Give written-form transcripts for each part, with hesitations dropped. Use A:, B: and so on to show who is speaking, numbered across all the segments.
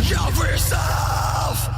A: Yell for yourself.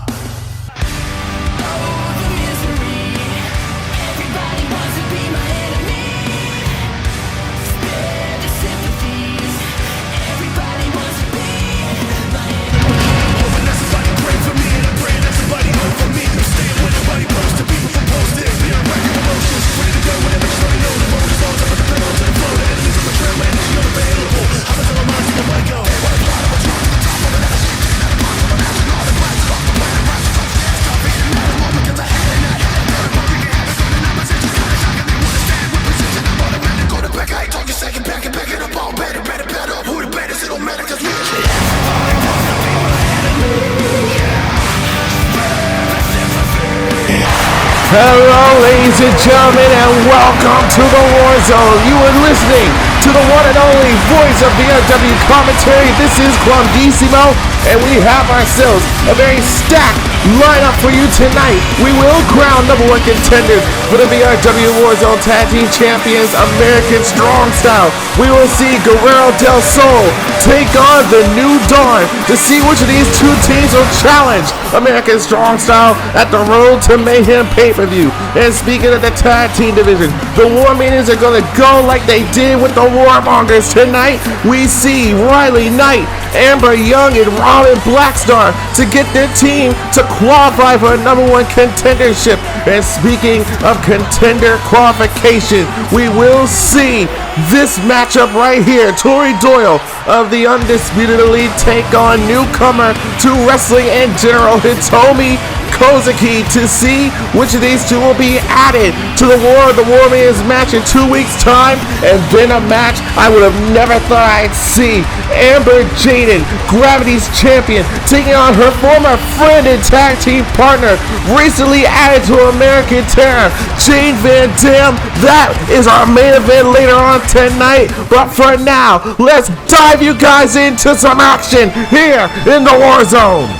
B: Hello, ladies and gentlemen, and welcome to the Warzone. You are listening to the one and only voice of VRW commentary. This is Quandissimo, and we have ourselves a very stacked lineup for you tonight. We will crown #1 contenders for the VRW Warzone Tag Team Champions American Strong Style. We will see Guerreros Del Sol take on the New Dawn to see which of these two teams will challenge American Strong Style at the Road to Mayhem pay-per-view. And speaking of the tag team division, the War Minions are going to go like they did with the Warmongers tonight. We see Riley Knight, Amber Young, and Robin Blackstar to get their team to qualify for a #1 contendership. And speaking of contender qualification, we will see this matchup right here. Torrie Doyle of the Undisputed Elite take on newcomer to wrestling in general Hitomi Kozuki to see which of these two will be added to the War of the War Minions match in 2 weeks' time. And then a match I would have never thought I'd see. Amber Jaiden, Gravity's champion, taking on her former friend and tag team partner, recently added to American Terror, Jane Van Dam. That is our main event later on tonight. But for now, let's dive you guys into some action here in the Warzone.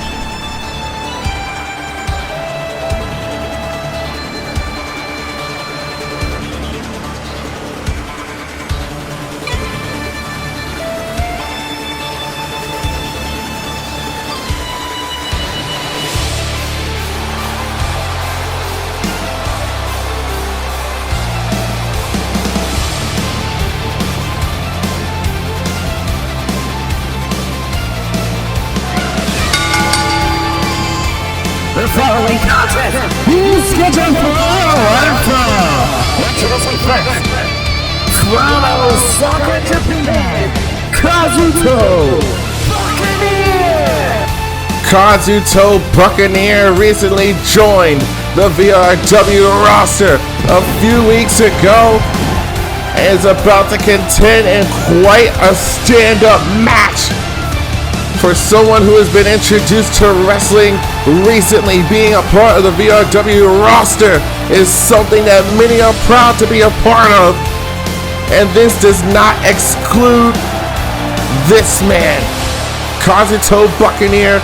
C: The following contest is scheduled for one fall. From Osaka, Japan, Kazuto Buccaneer.
B: Kazuto Buccaneer recently joined the VRW roster a few weeks ago and is about to contend in quite a stand-up match. For someone who has been introduced to wrestling recently, being a part of the VRW roster is something that many are proud to be a part of. And this does not exclude this man. Kazuto Buccaneer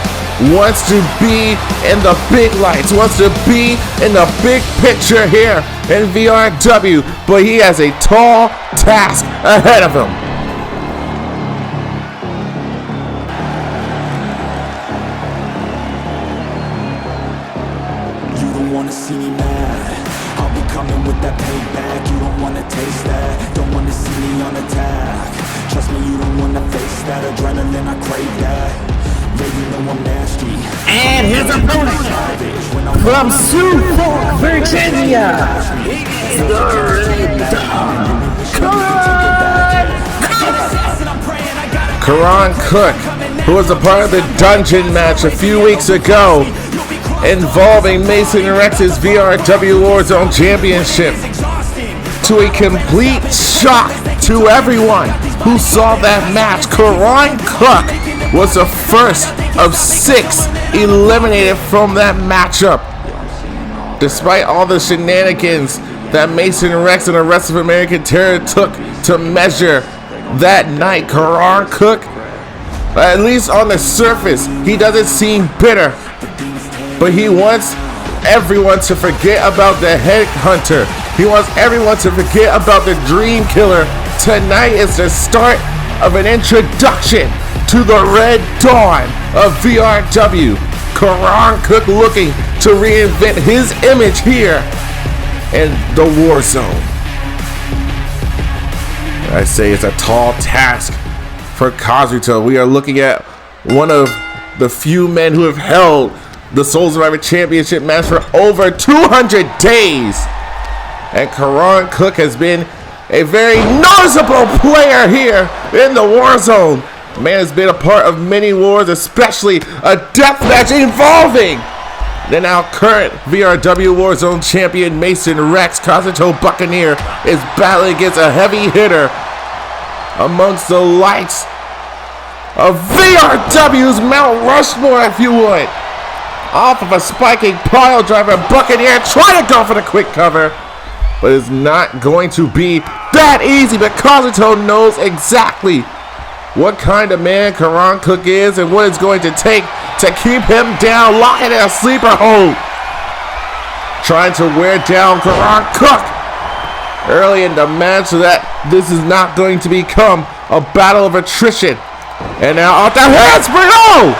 B: wants to be in the big lights, wants to be in the big picture here in VRW, but he has a tall task ahead of him.
A: See me mad, I'll be coming with that payback. You don't wanna taste that, don't wanna see me on attack. Trust me, you don't wanna face that adrenaline, I crave that. Yeah, you know I'm nasty.
C: And his opponent from Sioux Falls, Virginia, the Red
B: Karan Cook, who was a part of the dungeon match a few weeks ago involving Mason Rex's VRW Warzone Championship. To a complete shock to everyone who saw that match, Karan Cook was the first of 6 eliminated from that matchup. Despite all the shenanigans that Mason Rex and the rest of American Terror took to measure that night, Karan Cook, at least on the surface, he doesn't seem bitter. But he wants everyone to forget about the headhunter. He wants everyone to forget about the dream killer. Tonight is the start of an introduction to the red dawn of VRW. Karan Cook looking to reinvent his image here in the war zone. I say it's a tall task for Kazuto. We are looking at one of the few men who have held the Soul Survivor Championship match for over 200 days. And Karan Cook has been a very noticeable player here in the war zone. The man has been a part of many wars, especially a death match involving the now current VRW Warzone champion Mason Rex. Kazuto Buccaneer is battling against a heavy hitter amongst the likes of VRW's Mount Rushmore, if you would. Off of a spiking pile driver, Buccaneer trying to go for the quick cover, but it's not going to be that easy. But Kazuto knows exactly what kind of man Karan Cook is and what it's going to take to keep him down, locking in a sleeper hold. Trying to wear down Karan Cook early in the match so that this is not going to become a battle of attrition. And now off the handspring, oh!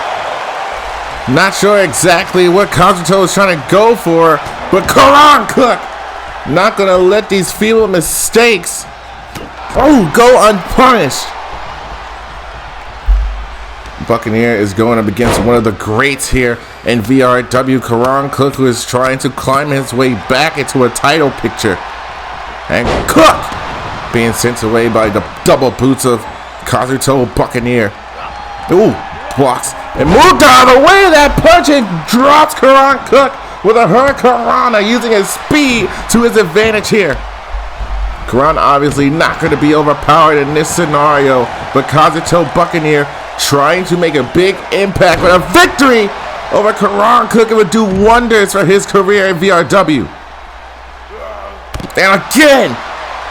B: Not sure exactly what Kazuto is trying to go for, but Karan Cook not going to let these feeble mistakes go unpunished. Buccaneer is going up against one of the greats here in VRW, Karan Cook, who is trying to climb his way back into a title picture. And Cook being sent away by the double boots of Kazuto Buccaneer. Ooh, blocks and moved out of the way of that punch and drops Karan Cook with a Hurricanrana, using his speed to his advantage here. Karan obviously not going to be overpowered in this scenario, but Kazuto Buccaneer trying to make a big impact with a victory over Karan Cook. It would do wonders for his career in VRW. And again,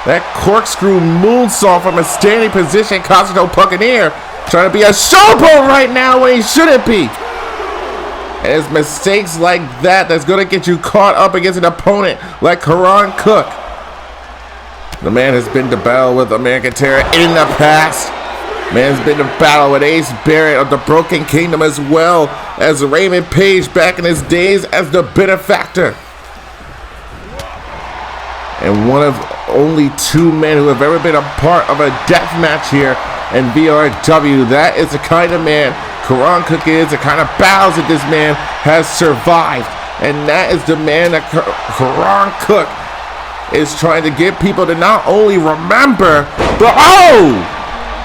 B: that corkscrew moonsault from a standing position. Kazuto Buccaneer trying to be a showboat right now when he shouldn't be. And it's mistakes like that that's going to get you caught up against an opponent like Karan Cook. The man has been to battle with American Terror in the past. Man's been to battle with Ace Barrett of the Broken Kingdom, as well as Raymond Page back in his days as the Benefactor. And one of only two men who have ever been a part of a death match here in VRW. That is the kind of man Karan Cook is, the kind of battles that this man has survived. And that is the man that Karan Cook is trying to get people to not only remember, but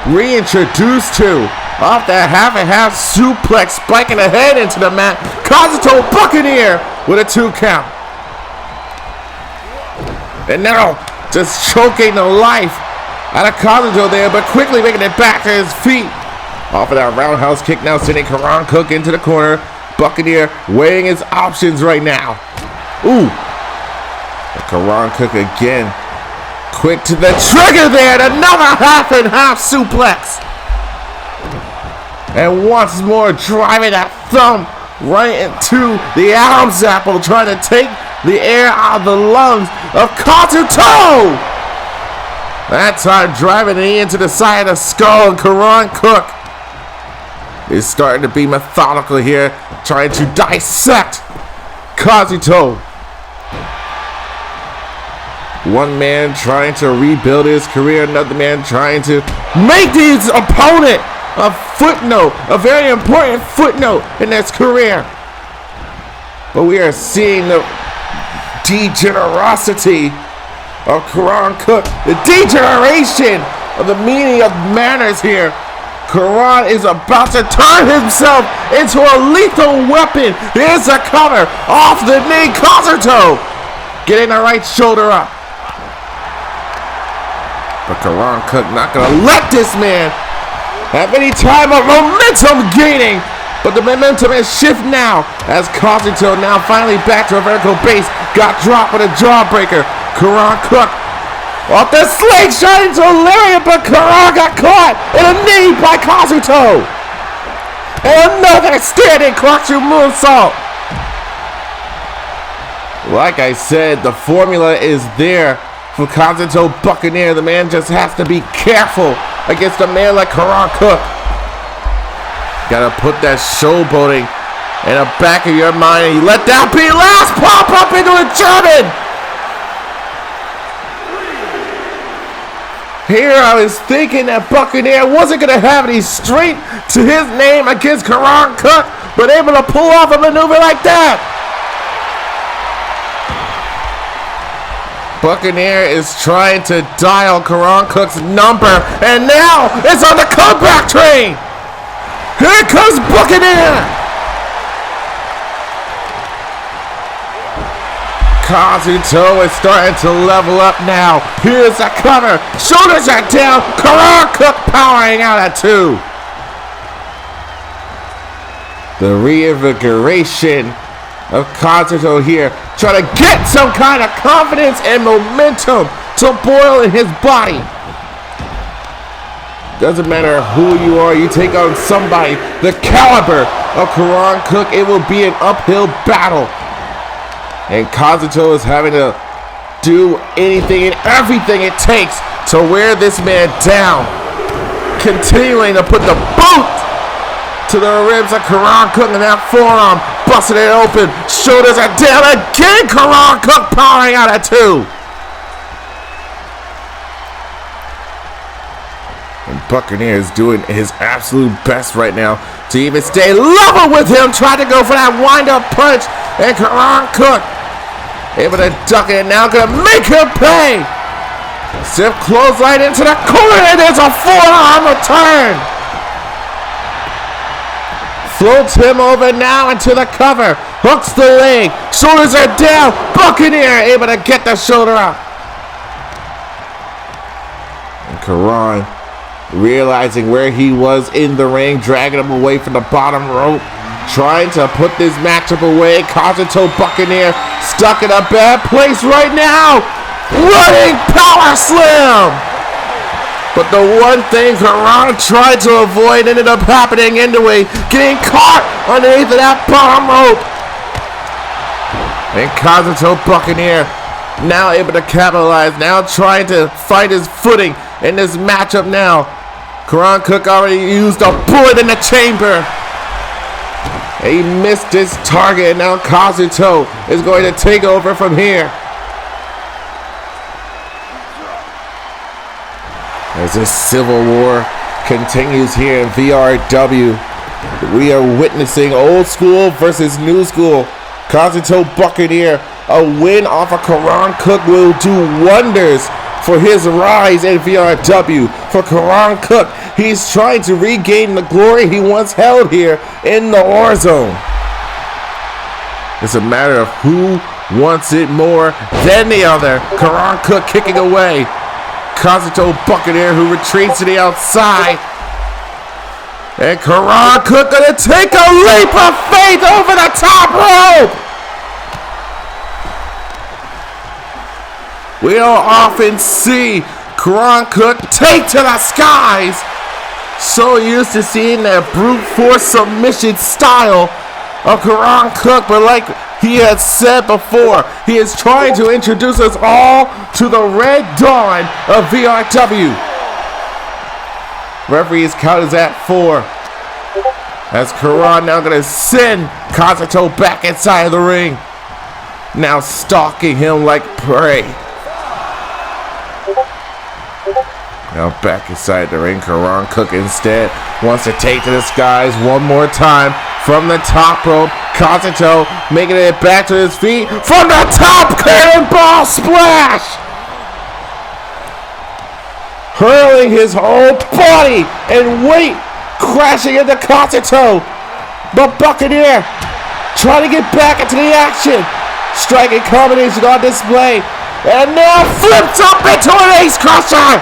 B: reintroduced to. Off that half and half suplex, spiking the head into the mat. Kazuto Buccaneer with a 2 count. And now just choking the life out of Kazuto there, but quickly making it back to his feet. Off of that roundhouse kick, now sending Karan Cook into the corner. Buccaneer weighing his options right now. Ooh. Karan Cook again. Quick to the trigger there, and another half and half suplex. And once more driving that thumb right into the Adam's apple, trying to take the air out of the lungs of Kazuto. That time driving it into the side of the skull, and Karan Cook is starting to be methodical here, trying to dissect Kazuto. One man trying to rebuild his career, another man trying to make his opponent a footnote, a very important footnote in his career. But we are seeing the degenerosity of Karan Cook, the degeneration of the meaning of manners here. Karan is about to turn himself into a lethal weapon. Here's a cover off the knee. Kazuto getting the right shoulder up. But Karan Cook not going to let this man have any time of momentum gaining. But the momentum is shift now as Kazuto now finally back to a vertical base. Got dropped with a jawbreaker. Karan Cook off the slingshot into a lariat, but Karan got caught in a knee by Kazuto. And another standing corkscrew moonsault. Like I said, the formula is there for Kazuto Buccaneer. The man just has to be careful against a man like Karan Cook. Gotta put that showboating in the back of your mind, and you let that be last pop up into a German. Here I was thinking that Buccaneer wasn't going to have any strength to his name against Karan Cook, but able to pull off a maneuver like that. Buccaneer is trying to dial Karan Cook's number, and now it's on the comeback train. Here comes Buccaneer. Kazuto is starting to level up now. Here's the cover. Shoulders are down. Karan Cook powering out at 2. The reinvigoration of Kazuto here. Trying to get some kind of confidence and momentum to boil in his body. Doesn't matter who you are. You take on somebody the caliber of Karan Cook. It will be an uphill battle. And Kazuto is having to do anything and everything it takes to wear this man down. Continuing to put the boot to the ribs of Karan Cook, and that forearm busting it open. Shoulders are down again. Karan Cook powering out at 2. And Buccaneer is doing his absolute best right now to even stay level with him. Trying to go for that wind-up punch. And Karan Cook able to duck it, and now gonna make him pay. Stiff clothesline into the corner, and there's a forearm return. Floats him over now into the cover. Hooks the leg. Shoulders are down. Buccaneer able to get the shoulder up. And Karan realizing where he was in the ring, dragging him away from the bottom rope. Trying to put this matchup away. Kazuto Buccaneer stuck in a bad place right now. Running power slam. But the one thing Karan tried to avoid ended up happening anyway. Getting caught underneath of that bottom rope. And Kazuto Buccaneer now able to capitalize. Now trying to find his footing in this matchup now. Karan Cook already used a bullet in the chamber. He missed his target, and now Kazuto is going to take over from here. As this civil war continues here in VRW, we are witnessing old school versus new school. Kazuto Buccaneer, a win off of Karan Cook will do wonders for his rise in VRW. For Karan Cook, he's trying to regain the glory he once held here in the Warzone. It's a matter of who wants it more than the other. Karan Cook kicking away. Kazuto Buccaneer who retreats to the outside. And Karan Cook gonna take a leap of faith over the top rope. We don't often see Karan Cook take to the skies. So used to seeing that brute force submission style of Karan Cook, but like he had said before, he is trying to introduce us all to the red dawn of VRW. Referee's count is at 4. As Karan now going to send Kazuto back inside the ring. Now stalking him like prey. Now back inside the ring, Karan Cook instead wants to take to the skies one more time from the top rope. Kazuto making it back to his feet from the top, cannonball splash! Hurling his whole body and weight, crashing into Kazuto. But Buccaneer trying to get back into the action. Striking combination on display. And now flips up into an ace crusher.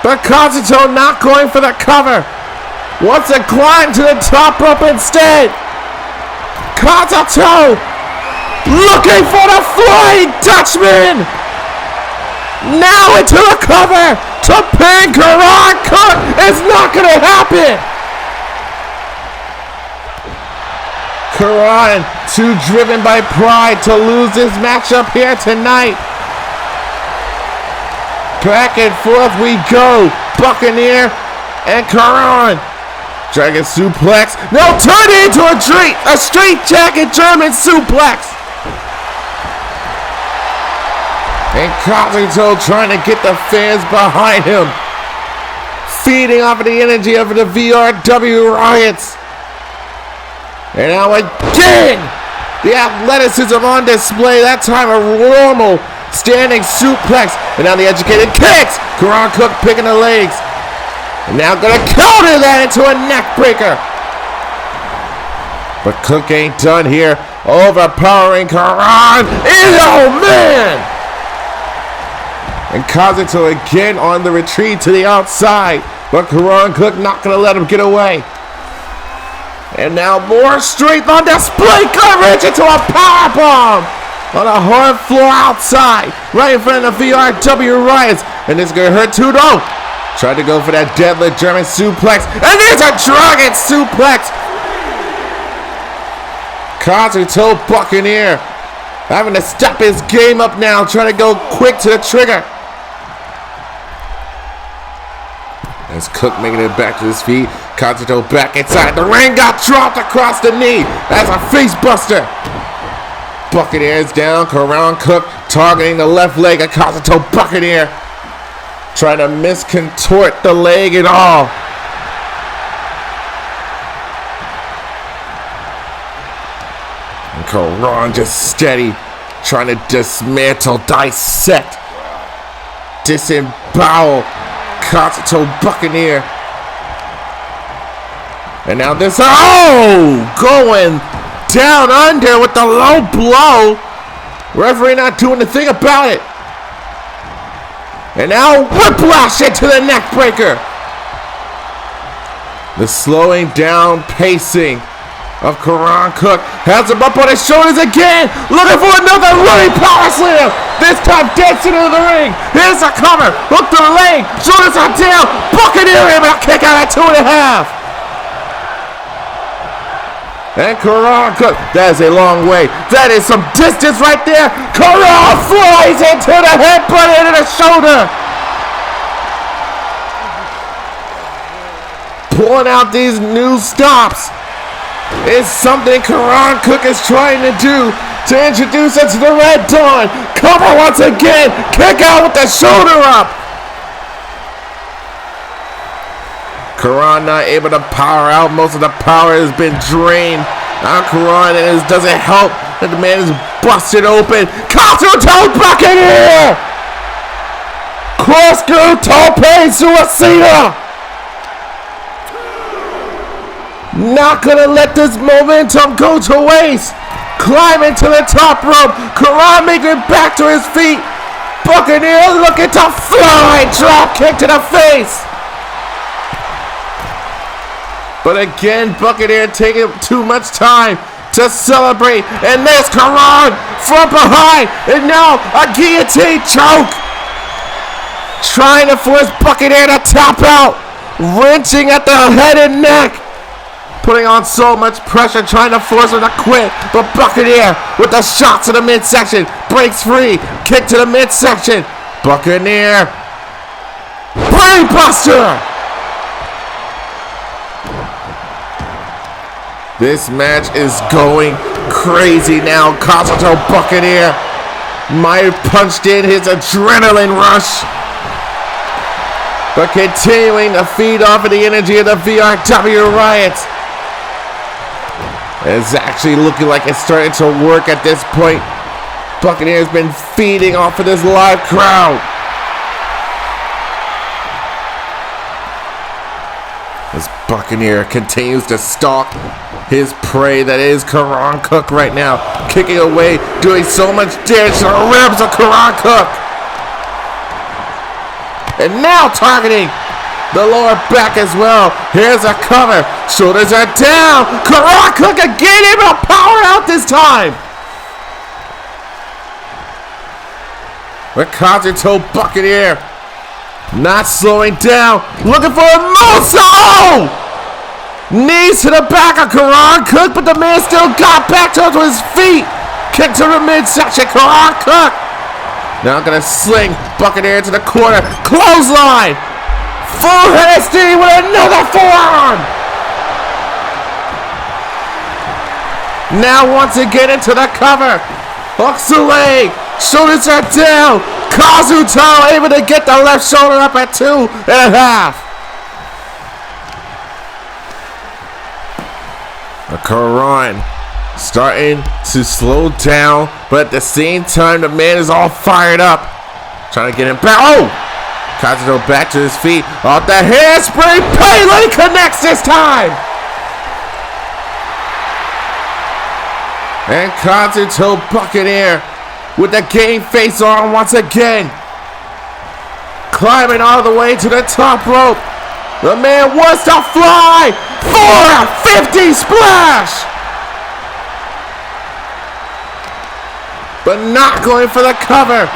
B: But Kazuto not going for the cover. Wants to climb to the top rope instead. Kazuto looking for the Flying Dutchman. Now into the cover to pin Karan Cook. It's not going to happen. Karan too driven by pride to lose this matchup here tonight. Back and forth we go. Buccaneer and Karan Dragon suplex. No, turn it into a straight jacket German suplex. And Kazuto trying to get the fans behind him. Feeding off of the energy of the VRW Riots. And now again, the athleticism on display. That time a normal standing suplex. And now the educated kicks. Karan Cook picking the legs. And now gonna counter that into a neck breaker. But Cook ain't done here. Overpowering Karan. Oh man! And Kazuto again on the retreat to the outside. But Karan Cook not gonna let him get away. And now more strength on display. Coverage into a powerbomb on a hard floor outside. Right in front of the VRW Riots. And this is gonna hurt too though. Tried to go for that deadlift German suplex. And there's a dragon suplex. Kazuto Buccaneer having to step his game up now. Trying to go quick to the trigger. As Cook making it back to his feet. Kazuto back inside. The ring got dropped across the knee. As a face buster. Buccaneer's down. Karan Cook targeting the left leg of Kazuto Buccaneer. Trying to miscontort the leg and all. And Karan just steady. Trying to dismantle, dissect, disembowel Kazuto Buccaneer. And now this, going down under with the low blow. Referee not doing a thing about it. And now whiplash into the neck breaker. The slowing down pacing of Karan Cook has him up on his shoulders again. Looking for another running power slam. This time dancing into the ring. Here's a cover. Hook to the leg. Shoulders are down. Buccaneer able to kick out at 2.5. And Karan Cook, that is a long way. That is some distance right there. Karan flies into the headbutt into the shoulder. Pulling out these new stops is something Karan Cook is trying to do to introduce us to the Red Dawn. Cover once again. Kick out with the shoulder up. Karan not able to power out. Most of the power has been drained. Now Karan, and it doesn't help that the man is busted open. Kazuto Buccaneer! Corkscrew Tope Suicida! Not gonna let this momentum go to waste. Climbing to the top rope. Karan making it back to his feet. Buccaneer looking to fly. Drop kick to the face. But again, Buccaneer taking too much time to celebrate. And there's Karan from behind. And now a guillotine choke. Trying to force Buccaneer to tap out. Wrenching at the head and neck. Putting on so much pressure, trying to force him to quit. But Buccaneer with the shot to the midsection. Breaks free. Kick to the midsection. Buccaneer. Brainbuster. This match is going crazy now. Kazuto Buccaneer might have punched in his adrenaline rush. But continuing to feed off of the energy of the VRW Riots. It's actually looking like it's starting to work at this point. Buccaneer's been feeding off of this live crowd. As Buccaneer continues to stalk his prey that is Karan Cook right now. Kicking away, doing so much damage to the ribs of Karan Cook. And now targeting the lower back as well. Here's a cover. Shoulders are down. Karan Cook again able to power out this time. But Kazuto Buccaneer not slowing down. Looking for a moonsault. Knees to the back of Karan Cook, but the man still got back to his feet. Kick to the midsection. Karan Cook. Now gonna sling Buccaneer to the corner. Clothesline. Full head of steam with another forearm. Now once again into the cover. Hooks the leg. Shoulders are down. Kazuto able to get the left shoulder up at 2.5. Karan starting to slow down, but at the same time, the man is all fired up. Trying to get him back. Oh! Kazuto back to his feet. Off the hairspray. Pele connects this time. And Kazuto Buccaneer with the game face on once again. Climbing all the way to the top rope. The man wants to fly. 450 splash. But not going for the cover.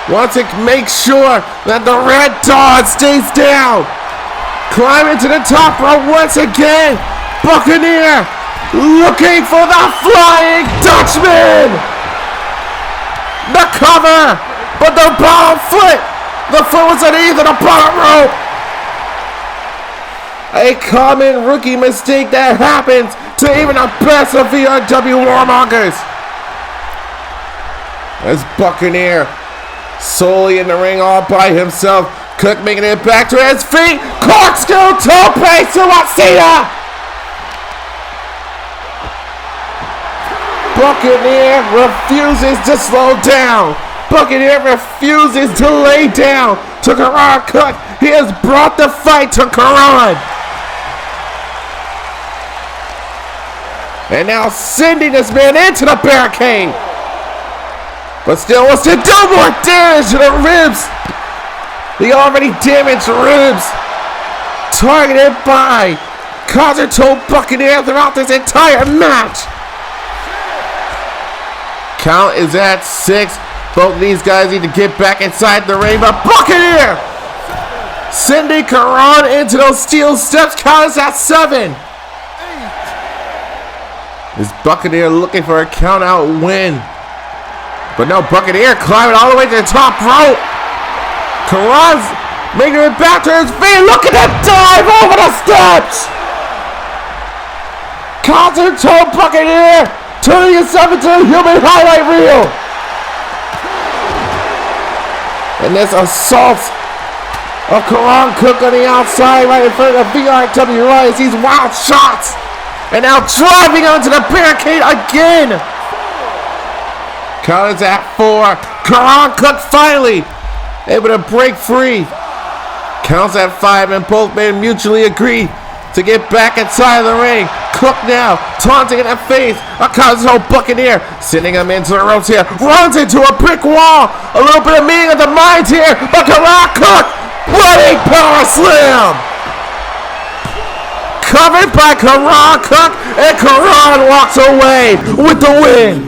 B: Wants to make sure that the Red Dawn stays down. Climbing to the top rope once again. Buccaneer looking for the Flying Dutchman. The cover, but the bottom foot. The foot was underneath the bottom rope. A common rookie mistake that happens to even the best of VRW warmongers. As Buccaneer solely in the ring all by himself. Cook making it back to his feet. Corkscrew tope to Wasita. Buccaneer refuses to slow down. Buccaneer refuses to lay down to Karan Cook. He has brought the fight to Karan. And now sending this man into the barricade. But still wants to do more damage to the ribs. The already damaged ribs. Targeted by Kazuto Buccaneer throughout this entire match. Count is at 6. Both of these guys need to get back inside the ring. But Buccaneer sending Karan into those steel steps. Count is at 7. Is Buccaneer looking for a count out win? But no, Buccaneer climbing all the way to the top rope. Karan's making it back to his feet. Look at that dive over the steps. Kazuto Buccaneer turning himself into a human highlight reel. And this assault of Karan Cook on the outside right in front of VRW Rise. These wild shots. And now driving onto the barricade again. Count is at 4. Karan Cook finally able to break free. Counts at 5 and both men mutually agree to get back inside the ring. Cook now taunting in the face of Kazuto Buccaneer, sending him into the ropes here. Runs into a brick wall. A little bit of meeting of the minds here, but Karan Cook running power slam. Covered by Karan Cook, and Karan walks away with the win.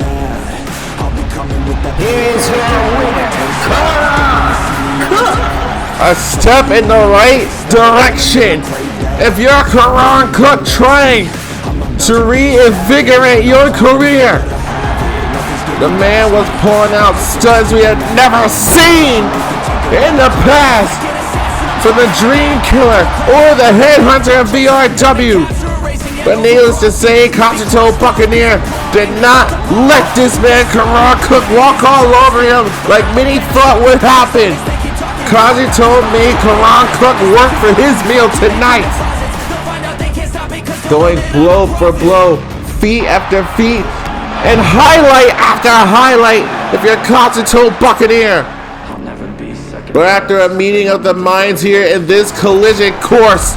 C: Here's your winner, Karan Cook.
B: A step in the right direction. If you're Karan Cook trying to reinvigorate your career, the man was pulling out studs we had never seen in the past from the Dream Killer or the Headhunter of VRW. But needless to say, Kazuto Buccaneer did not let this man Karan Cook walk all over him like many thought would happen. Kazuto made Karan Cook work for his meal tonight. Going blow for blow, feet after feet, and highlight after highlight if you're Kazuto Buccaneer. But after a meeting of the minds here in this collision course,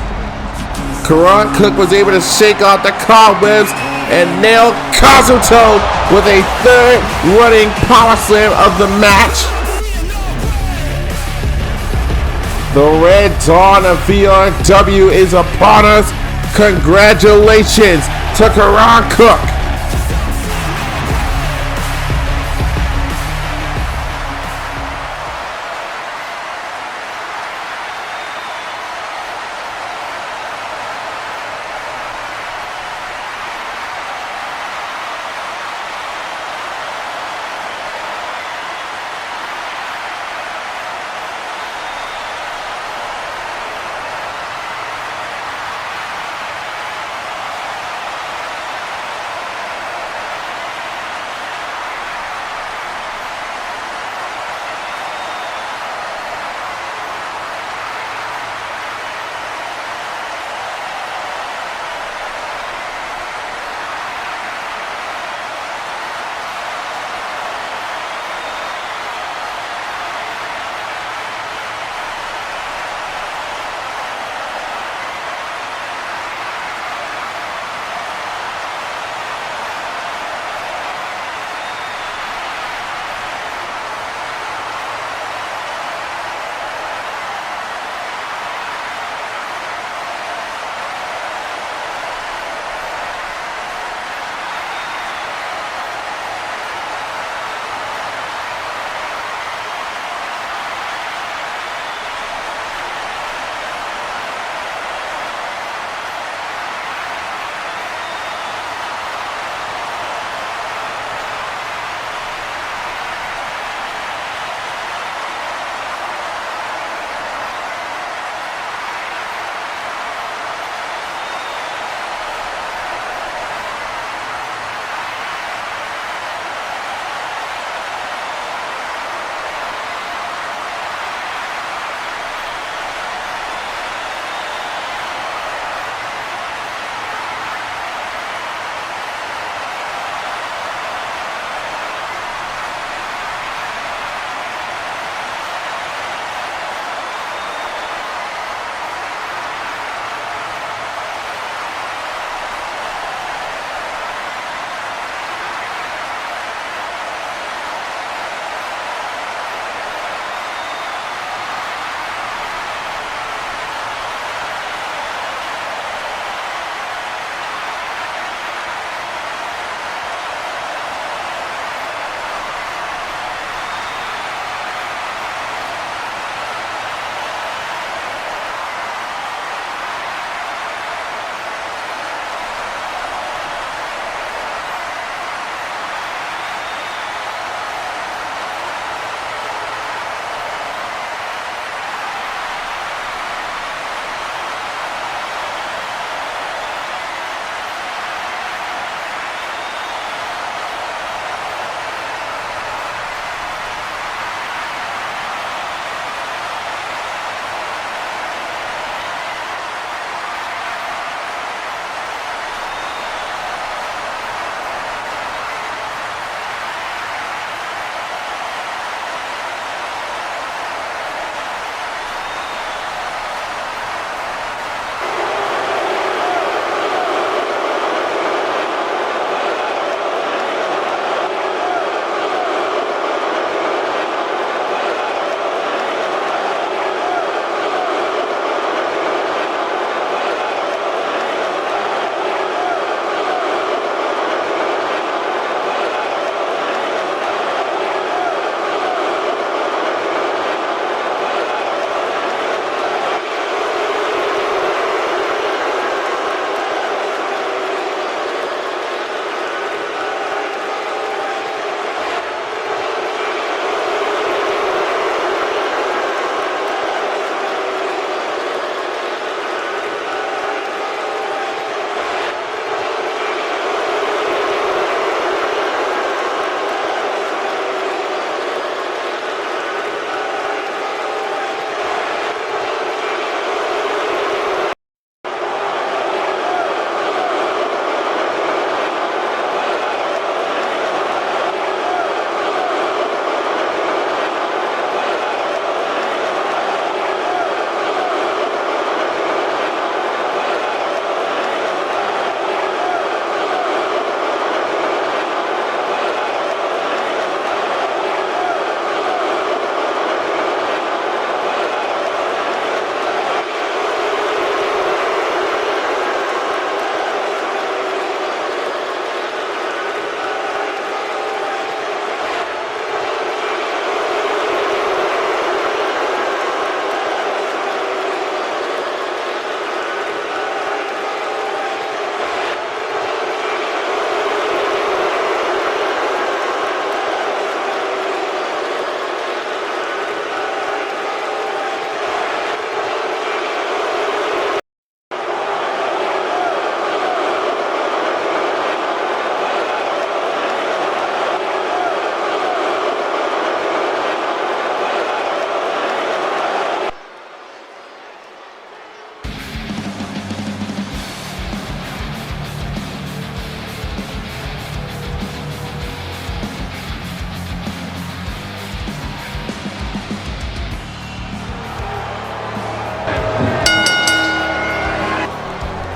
B: Karan Cook was able to shake off the cobwebs and nail Kazuto with a third running power slam of the match. The Red Dawn of VRW is upon us. Congratulations to Karan Cook.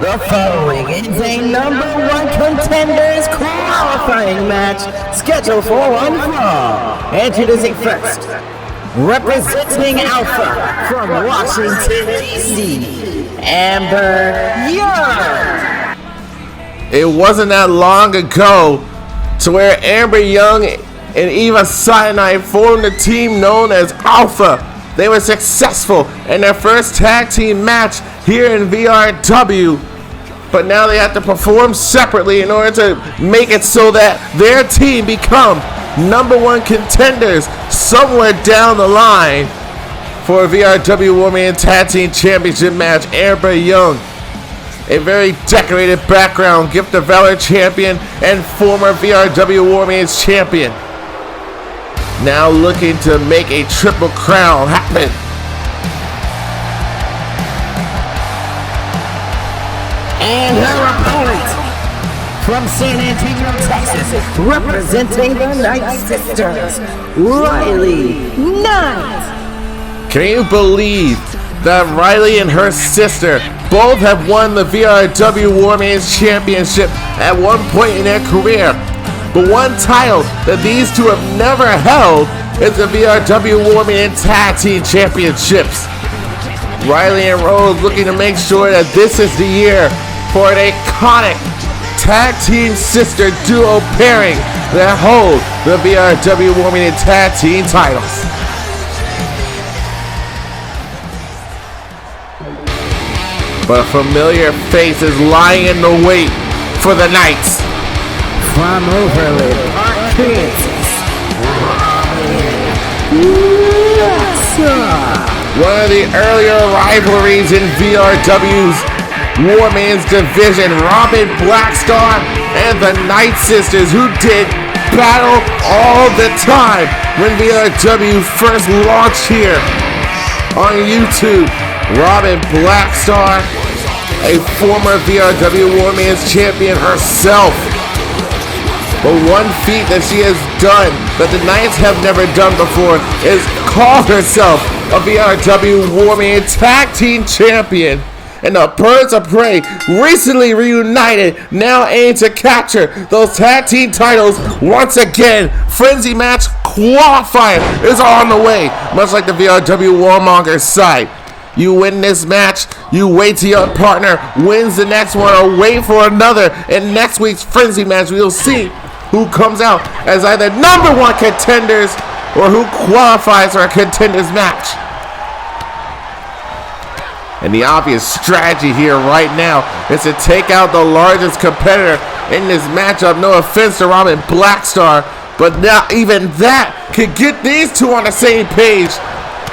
C: The following is a #1 Contenders qualifying match scheduled for one fall. Introducing first, representing Alpha from Washington, D.C., Amber Young.
B: It wasn't that long ago to where Amber Young and Eva Cyanide formed a team known as Alpha. They were successful in their first tag team match here in VRW, but now they have to perform separately in order to make it so that their team become #1 contenders somewhere down the line for a VRW Women Tag Team Championship match. Amber Young, a very decorated background, Gift of Valor champion and former VRW Women's champion, now looking to make a triple crown happen.
C: And her opponent from San Antonio, Texas, representing the Knight Sisters, Riley Knight.
B: Can you believe that Riley and her sister both have won the VRW Women's Championship at one point in their career? But one title that these two have never held is the VRW Women's Tag Team Championships. Riley and Rose looking to make sure that this is the year for an iconic tag team sister duo pairing that hold the VRW Women's Tag Team titles. But a familiar face is lying in the wait for the Knights.
C: From Overland, Arkansas,
B: one of the earlier rivalries in VRW's Women's Division, Robin Blackstar and the Knight Sisters, who did battle all the time when VRW first launched here on YouTube. Robin Blackstar, a former VRW Women's champion herself. But one feat that she has done that the Knights have never done before is call herself a VRW Women's Tag Team Champion. And the Birds of Prey, recently reunited, now aim to capture those tag team titles once again. Frenzy Match qualifier is on the way, much like the VRW Warmongers side. You win this match, you wait till your partner wins the next one or wait for another. In next week's Frenzy Match, we'll see who comes out as either #1 contenders or who qualifies for a contenders match. And the obvious strategy here right now is to take out the largest competitor in this matchup. No offense to Robin Blackstar, but now even that could get these two on the same page.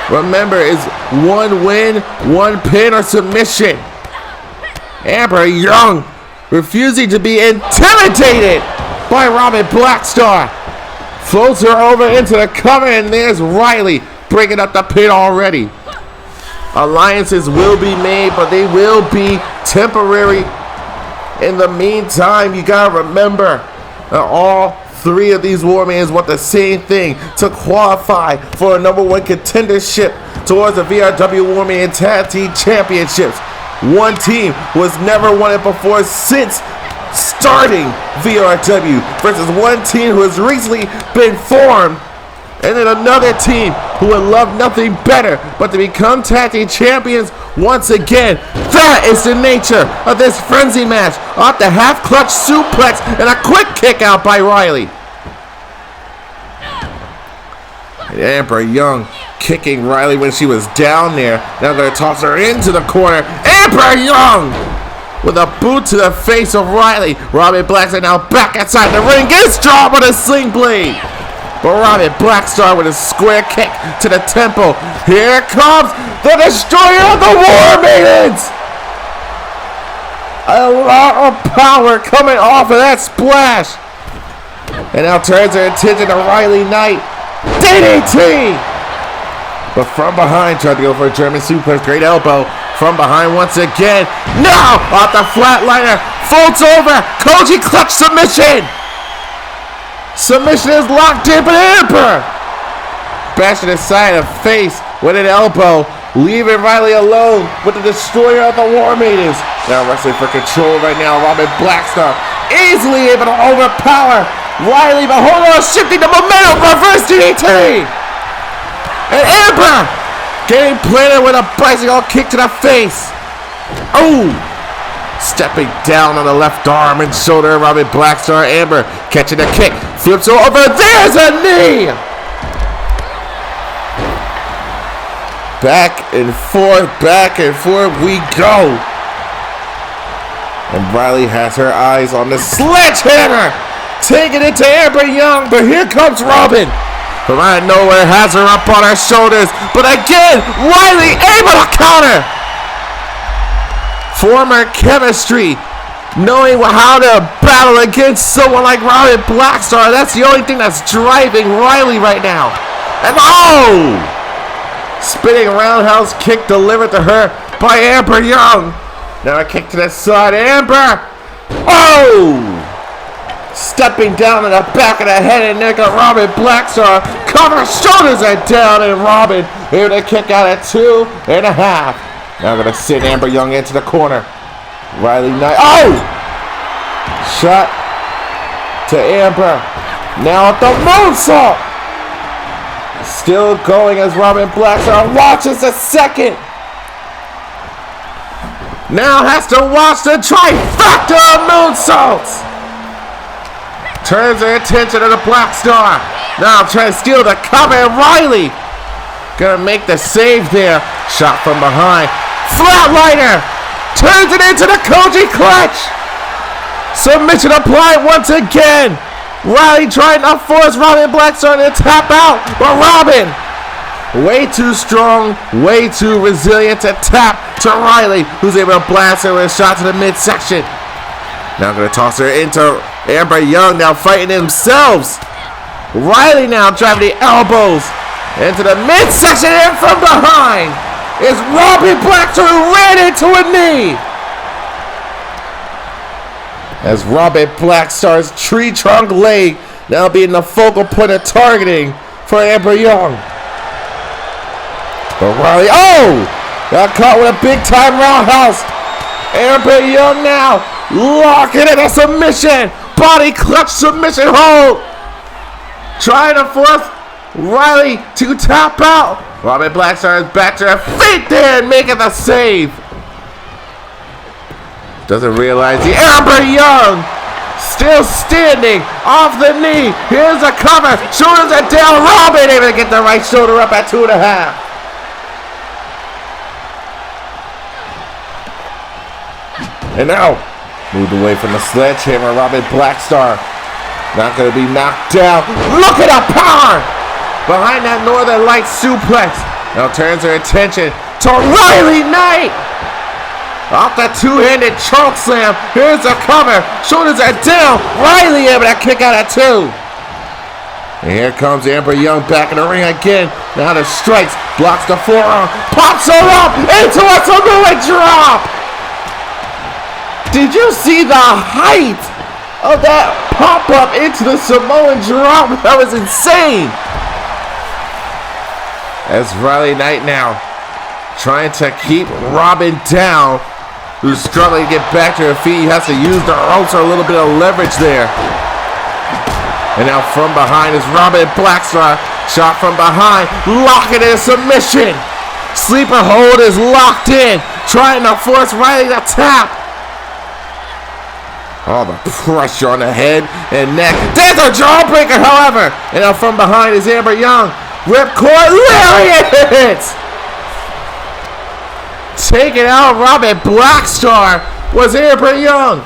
B: Remember, it's one win, one pin, or submission. Amber Young refusing to be intimidated by Robin Blackstar. Floats her over into the cover, and there's Riley breaking up the pin already. Alliances will be made, but they will be temporary. In the meantime, you gotta remember that all three of these Warmans want the same thing: to qualify for a #1 contendership towards the VRW Women Tag Team Championships. One team who has never won it before since starting VRW versus one team who has recently been formed, and then another team who would love nothing better but to become tag team champions once again. That is the nature of this frenzy match. Off the half clutch suplex and a quick kick out by Riley. And Amber Young kicking Riley when she was down there. Now they're gonna toss her into the corner. Amber Young with a boot to the face of Riley. Robin Blackstar now back outside the ring. Gets dropped with a sling blade. But Robin Blackstar with a square kick to the temple. Here comes the destroyer of the War Maidens. A lot of power coming off of that splash. And now turns her attention to Riley Knight. DDT! But from behind, tried to go for a German suplex. Great elbow from behind once again. Now off the flatliner. Folds over. Koji clutch submission. Submission is locked in, but Amber bashing his side of face with an elbow. leaving Riley alone with the destroyer of the War Maidens. Now wrestling for control right now. Robin Blackstar easily able to overpower Riley, but hold on, shifting the momentum, reverse DDT. And Amber getting planted with a bicycle kick to the face. Oh! Stepping down on the left arm and shoulder, Robin Blackstar. Amber catching the kick, flips over. There's a knee. Back and forth we go. And Riley has her eyes on the sledgehammer, taking it to Amber Young. But here comes Robin from out of nowhere, has her up on her shoulders. But again, Riley able to counter. Former chemistry, knowing how to battle against someone like Robin Blackstar. That's the only thing that's driving Riley right now. And oh! Spinning roundhouse kick delivered to her by Amber Young. Now a kick to the side. Amber! Oh! Stepping down in the back of the head and neck of Robin Blackstar. Cover, shoulders are down, and Robin able to kick out at 2.5. Now going to send Amber Young into the corner. Riley Knight. Oh! Shot to Amber. Now at the moonsault. Still going as Robin Blackstar watches a second. Now has to watch the trifecta of moonsaults. Turns her attention to the Blackstar. Now trying to steal the cover, and Riley gonna make the save there. Shot from behind. Flatliner turns it into the Koji clutch. Submission applied once again. Riley trying to force Robin Blackstar to tap out, but Robin, way too strong, way too resilient to tap to Riley, who's able to blast her with a shot to the midsection. Now going to toss her into Amber Young, now fighting themselves. Riley now driving the elbows into the midsection, and from behind is Robin Blackstar, who ran into a knee. As Robin Blackstar's tree trunk leg now being the focal point of targeting for Amber Young. But Riley, oh! Got caught with a big time roundhouse. Amber Young now locking in a submission. Body clutch submission hold. Trying to force Riley to tap out. Robin Blackstar is back to her feet there and making the save. Doesn't realize the Amber Young still standing off the knee. Here's a cover. Shoulders are down. Robin able to get the right shoulder up at 2.5. And now moved away from the sledgehammer. Robin Blackstar not going to be knocked down. Look at the power behind that Northern Lights suplex. Now turns her attention to Riley Knight. Off that two-handed choke slam. Here's a cover. Shoulders are down. Riley able to kick out at 2. And here comes Amber Young back in the ring again. Now the strikes. Blocks the forearm. Pops her up into a Samoa drop. Did you see the height of that pop-up into the Samoan drop? That was insane. As Riley Knight now trying to keep Robin down, who's struggling to get back to her feet. He has to use the ropes or a little bit of leverage there. And now from behind is Robin Blackstar. Shot from behind, locking in a submission. Sleeper hold is locked in, trying to force Riley to tap. All the pressure on the head and neck. There's a jawbreaker, however. And now from behind is Amber Young. Ripcord lariat! Taking out Robin Blackstar was Amber Young.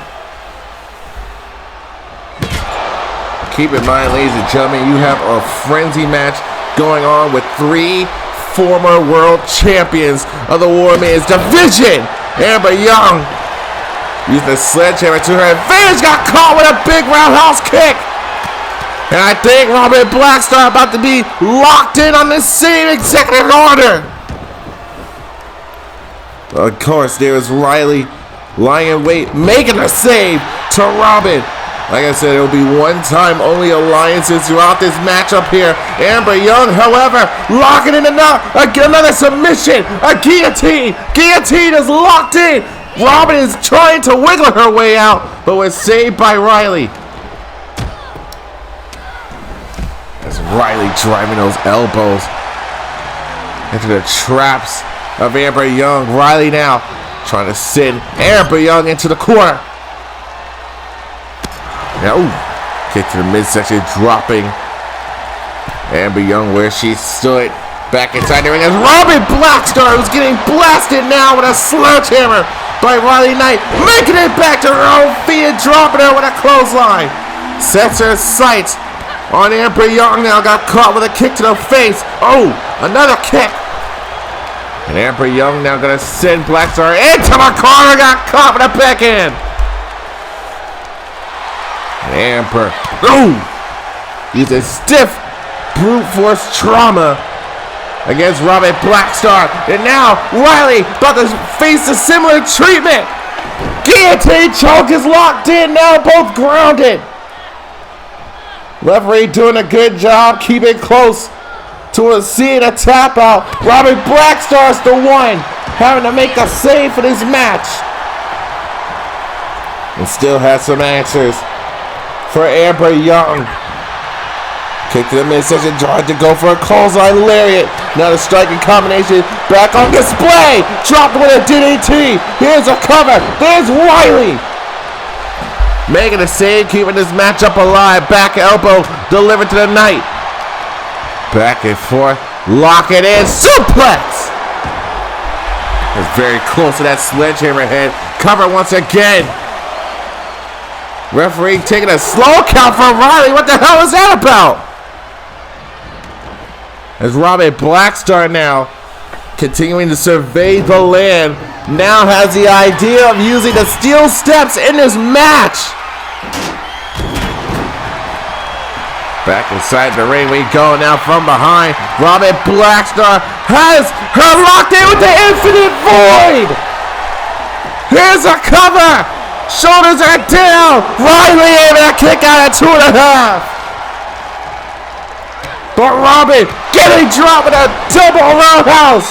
B: Keep in mind, ladies and gentlemen, you have a frenzy match going on with 3 former world champions of the War Men's division. Amber Young using the sledgehammer to her advantage, got caught with a big roundhouse kick. And I think Robin Blackstar about to be locked in on the same executive order. Of course, there is Riley lying in wait, making a save to Robin. Like I said, it will be one-time only alliances throughout this matchup here. Amber Young, however, locking in another submission. A guillotine. Guillotine is locked in. Robin is trying to wiggle her way out, but was saved by Riley. As Riley driving those elbows into the traps of Amber Young. Riley now trying to send Amber Young into the corner. Now, kick to the midsection, dropping Amber Young where she stood. Back inside the ring as Robin Blackstar, who's getting blasted now with a sledgehammer by Riley Knight, making it back to her own feet and dropping her with a clothesline. Sets her sights on Amber Young now, got caught with a kick to the face. Oh, another kick. And Amber Young now gonna send Blackstar into the corner, got caught with a backhand. And Amber, uses stiff brute force trauma against Robin Blackstar. And now Riley about to face a similar treatment. Guillotine choke is locked in now, both grounded. Referee doing a good job keeping close to seeing a tap out. Robin Blackstar's the one having to make a save for this match. And still has some answers for Amber Young. Kick to the midsection, tried to go for a clothesline lariat. Now the striking combination back on display. Dropped with a DDT. Here's a cover. There's Riley. Making a save, keeping this matchup alive. Back elbow delivered to the Knight. Back and forth. Lock it in. Suplex. It's very close to that sledgehammer head. Cover once again. Referee taking a slow count from Riley. What the hell is that about? As Robin Blackstar now continuing to survey the land, now has the idea of using the steel steps in this match. Back inside the ring we go now from behind. Robin Blackstar has her locked in with the Infinite Void. Here's a cover. Shoulders are down. Riley able to kick out at 2.5. But Robin getting dropped with a double roundhouse.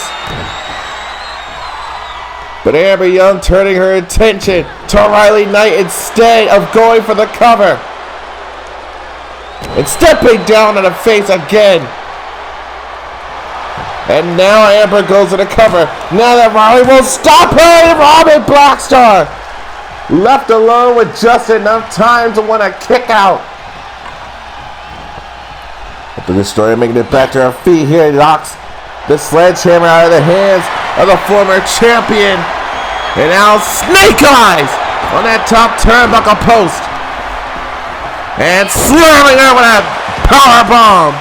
B: But Amber Young turning her attention to Riley Knight instead of going for the cover. And stepping down on the face again. And now Amber goes to the cover. Now that Riley will stop her, Robin Blackstar left alone with just enough time to win a kick out. The Destroyer making it back to her feet here. He knocks the sledgehammer out of the hands of the former champion. And now Snake Eyes on that top turnbuckle post. And slamming her with a power bomb.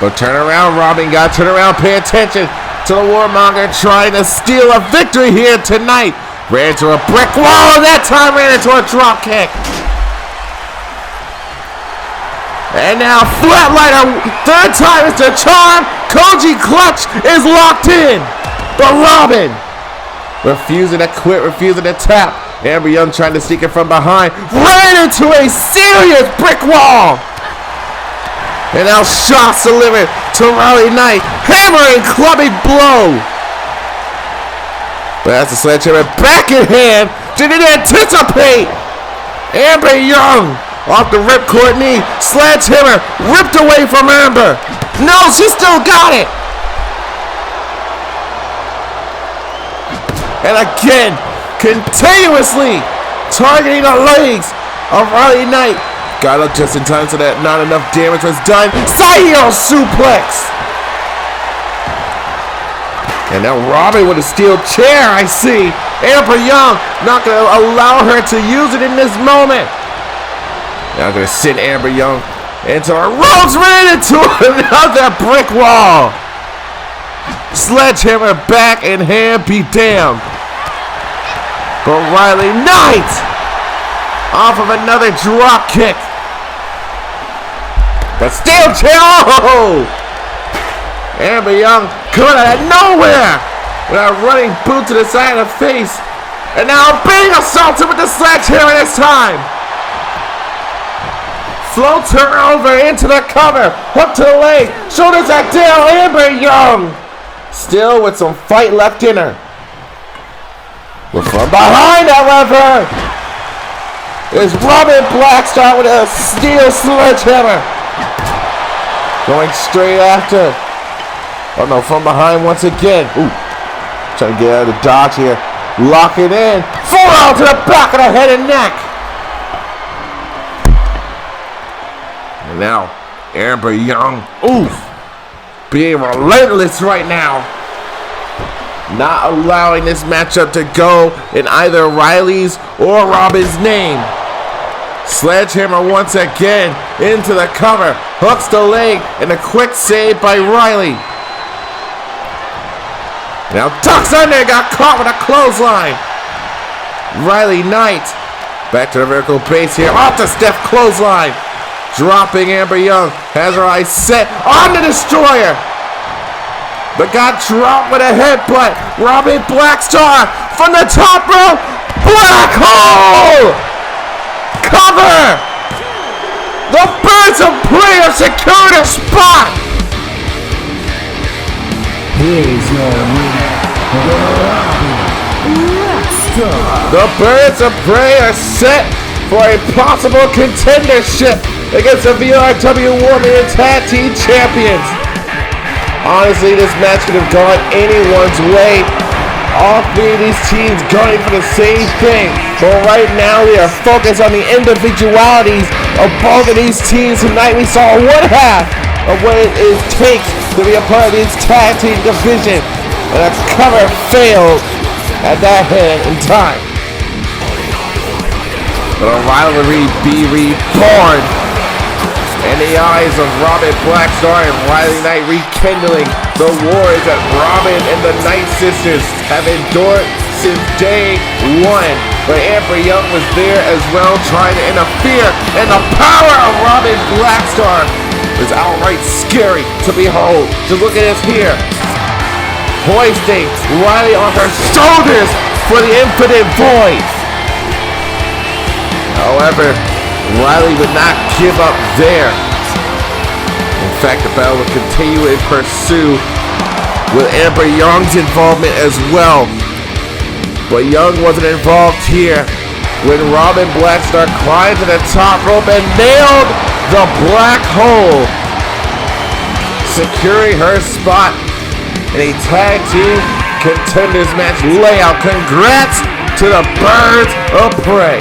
B: But turn around, Robin. Got to turn around. Pay attention to the Warmonger trying to steal a victory here tonight. Ran into a brick wall, and that time ran into a drop kick. And now Flatliner, third time is the charm. Koji Clutch is locked in. But Robin refusing to quit, refusing to tap. Amber Young trying to sneak it from behind. Ran into a serious brick wall. And now shots delivered to Riley Knight. Hammering, clubbing blow. But that's the sledgehammer back in hand. Didn't anticipate. Amber Young off the ripcord knee. Sledgehammer ripped away from Amber. No, she still got it. And again, continuously targeting the legs of Riley Knight. Got up just in time so that not enough damage was done. Side heel suplex. And now Robin with a steel chair, I see. Amber Young not going to allow her to use it in this moment. Now going to send Amber Young into a ropes, ran into another brick wall. Sledgehammer back in hand, be damned. But Riley Knight off of another drop kick. The steel chair, oh! Amber Young coming out of nowhere with a running boot to the side of the face. And now being assaulted with the sledgehammer this time. Floats her over into the cover. Hook to the leg. Shoulders that down. Amber Young. Still with some fight left in her. But from behind, however, is Robin Blackstar with a steel sledgehammer. Going straight after. Oh no, from behind once again. Ooh. Trying to get out of the dodge here. Lock it in. Forearm to the back of the head and neck. And now, Amber Young, oof, being relentless right now. Not allowing this matchup to go in either Riley's or Robin's name. Sledgehammer once again into the cover. Hooks the leg and a quick save by Riley. Now ducks under, got caught with a clothesline. Riley Knight back to the vertical base here. Off the step clothesline. Dropping Amber Young. Has her eyes set on the destroyer. But got dropped with a headbutt. Robin Blackstar from the top rope. Black hole. Cover. The Birds of Prey have secured a spot.
C: Here's your winner, Blackstar.
B: The Birds of Prey are set for a possible contendership against the VRW Warzone Tag Team Champions. Honestly, this match could have gone anyone's way. All three of these teams going for the same thing. But right now, we are focused on the individualities of both of these teams. Tonight, we saw one half of what it takes to be a part of this tag team division. And a cover failed at that hand in time. But a rivalry be reborn. In the eyes of Robin Blackstar and Riley Knight, rekindling the wars that Robin and the Knight sisters have endured since day one. But Amber Young was there as well, trying to interfere, and the power of Robin Blackstar is outright scary to behold. Just look at this here. Hoisting Riley on her shoulders for the infinite void. However, Riley would not give up there. In fact, the battle would continue and pursue with Amber Young's involvement as well. But Young wasn't involved here when Robin Blackstar climbed to the top rope and nailed the black hole, securing her spot in a tag team contenders match layout. Congrats to the Birds of Prey.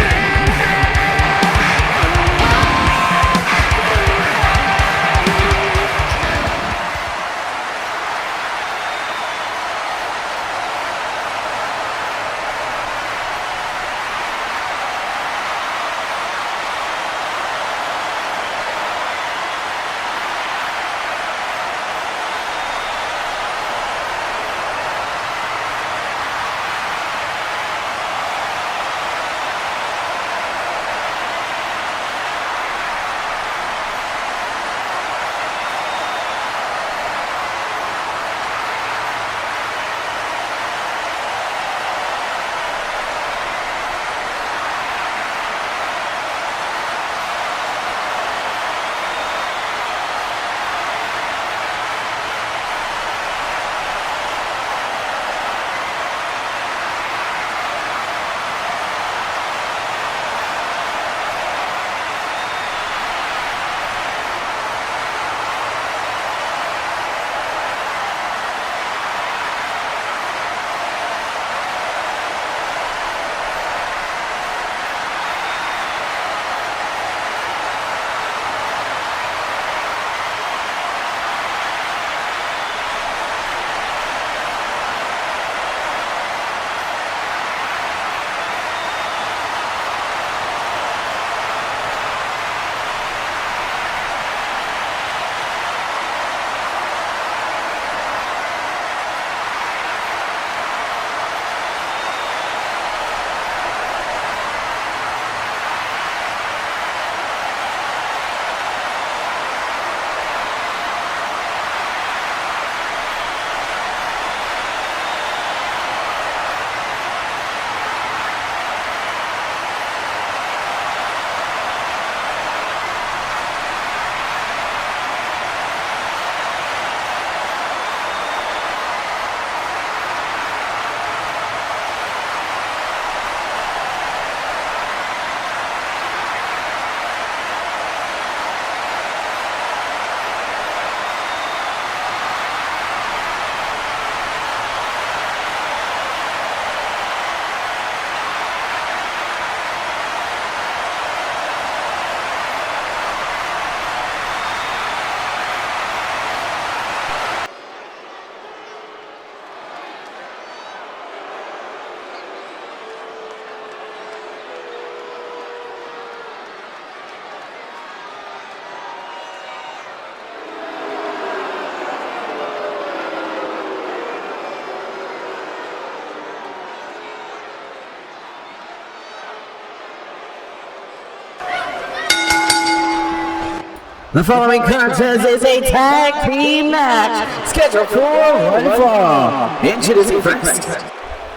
D: The following contest is a tag team match scheduled for one fall. Introducing first,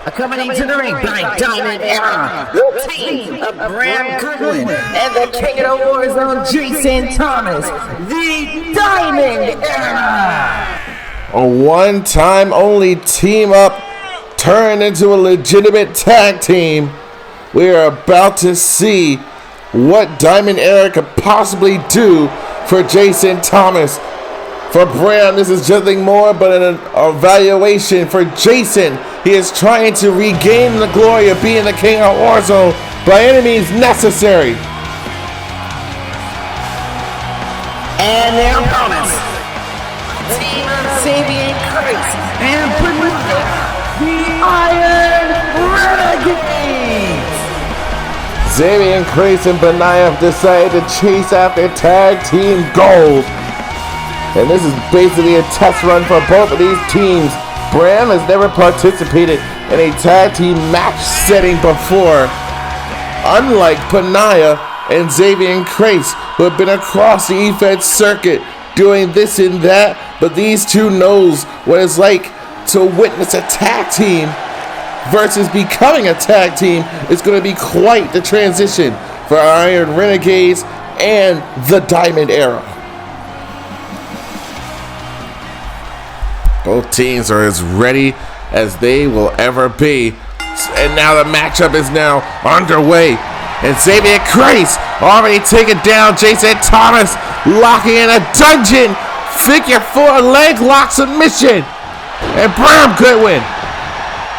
D: accompanying to the ring by Diamond Era, the team of Bram Goodwin and the King of the Warzone, Jason Thomas, the Diamond Era.
B: A one-time only team up turned into a legitimate tag team. We are about to see what Diamond Era could possibly do for Jason Thomas. For Bram, this is nothing more but an evaluation for Jason. He is trying to regain the glory of being the king of Warzone by any means necessary.
D: And their opponents, team of Xavier Christ and the Iron Renegades.
B: Xavier and Chris and Benaya have decided to chase after tag team gold. And this is basically a test run for both of these teams. Bram has never participated in a tag team match setting before, unlike Benaya and Xavier and Chris, who have been across the EFED circuit doing this and that. But these two knows what it's like to witness a tag team versus becoming a tag team. Is going to be quite the transition for Iron Renegades and the Diamond Era. Both teams are as ready as they will ever be. And now the matchup is now underway. And Xavier Christ already taken down Jason Thomas, locking in a dungeon figure 4 leg lock submission. And Bram Goodwin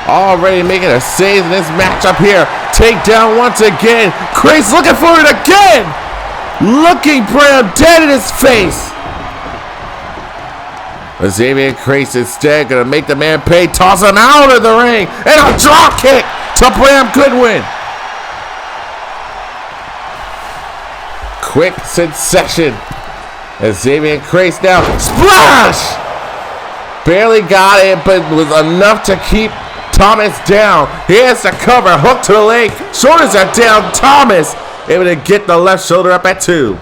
B: already making a save in this matchup here. Takedown once again. Christ looking for it again. Looking Bram dead in his face. But Xavier Christ instead gonna make the man pay, toss him out of the ring, and a drop kick to Bram Goodwin. Quick succession as Xavier Christ now splash. Barely got it, but was enough to keep Thomas down. Here's the cover, hook to the leg, shoulders are down. Thomas able to get the left shoulder up at 2.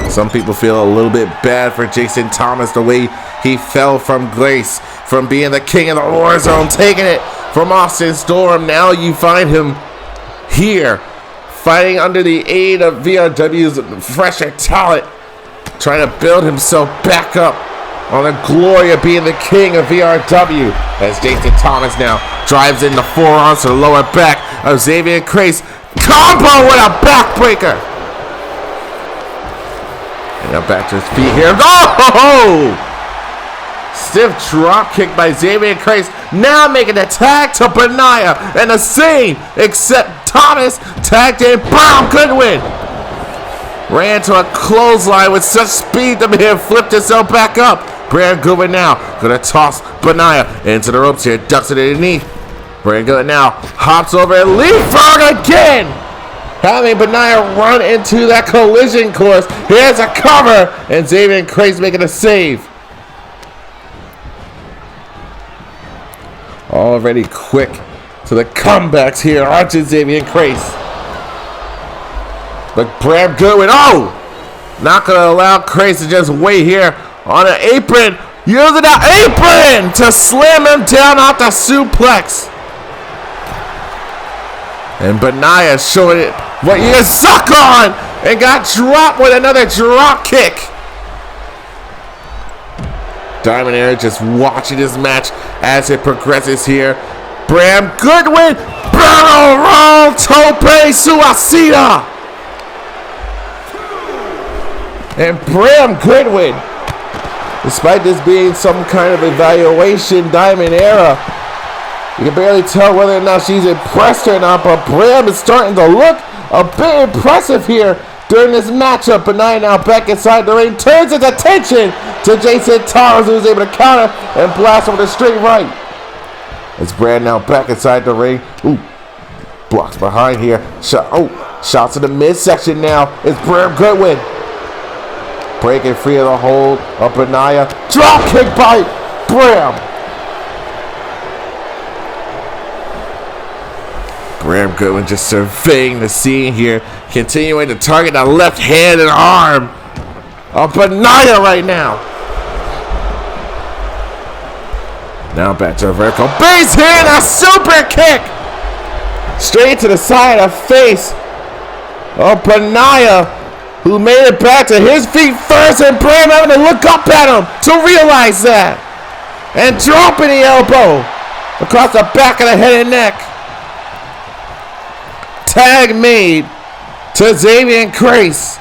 B: Some people feel a little bit bad for Jason Thomas, the way he fell from grace, from being the king of the Warzone, taking it from Austin Storm. Now you find him here, fighting under the aid of VRW's fresher talent, trying to build himself back up on the glory of being the king of VRW. As Jason Thomas now drives in the forearms to the lower back of Xavier Christ. Combo with a backbreaker. And now back to his feet here. Oh! Stiff drop kick by Xavier Christ. Now making the tag to Benaya. And the same, except Thomas tagged in Bram Goodwin. Ran to a clothesline with such speed that he flipped himself back up. Bram Goodwin now gonna toss Benaya into the ropes here. Ducks it underneath. Bram Goodwin now hops over and leapfrog again. Having Benaya run into that collision course. Here's a cover. And Xavier Christ making a save. Already quick to the comebacks here. Aren't you, Xavier Christ? But Bram Goodwin, oh! Not going to allow Christ to just wait here on an apron. Using the apron to slam him down off the suplex. And Benaya showing it what he is suck on. And got dropped with another drop kick. Diamond Era just watching this match as it progresses here. Bram Goodwin, barrel roll, tope suicida. And Bram Goodwin, despite this being some kind of evaluation, Diamond Era, you can barely tell whether or not she's impressed or not, but Bram is starting to look a bit impressive here during this matchup. Benaya now back inside the ring, turns his attention to Jason Thomas, who was able to counter and blast him with a straight right. As Bram now back inside the ring. Ooh, blocks behind here. Shots in the midsection now. It's Bram Goodwin. Breaking free of the hold of Benaya. Drop kick by Bram. Bram Goodwin just surveying the scene here, continuing to target the left hand and arm of Benaya right now. Now back to a vertical base hit and a super kick. Straight to the side of face of Benaya, who made it back to his feet first, and Bram having to look up at him to realize that. And dropping the elbow across the back of the head and neck. Tag made to Xavier and Grace.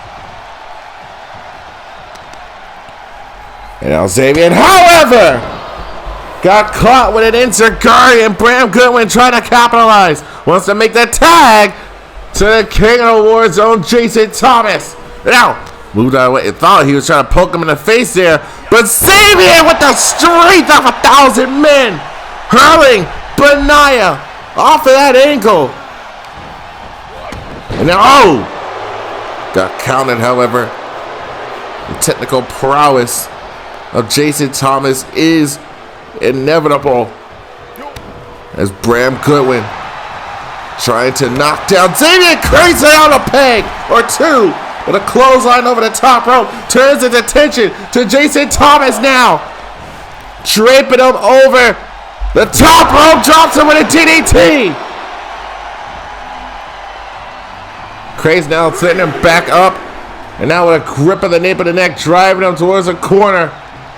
B: And now Xavier, however, got caught with an insert guard, and Bram Goodwin trying to capitalize. Wants to make the tag to the King of the Warzone, Jason Thomas. Now, moved out of the way. Thought he was trying to poke him in the face there, but Xavier with the strength of 1,000 men, hurling Benaya off of that ankle. And now, got counted, however. The technical prowess of Jason Thomas is inevitable as Bram Goodwin trying to knock down Xavier crazy on a peg or two with a clothesline over the top rope. Turns his attention to Jason Thomas now, draping him over the top rope, drops him with a DDT. Craze now setting him back up, and now with a grip of the nape of the neck, driving him towards the corner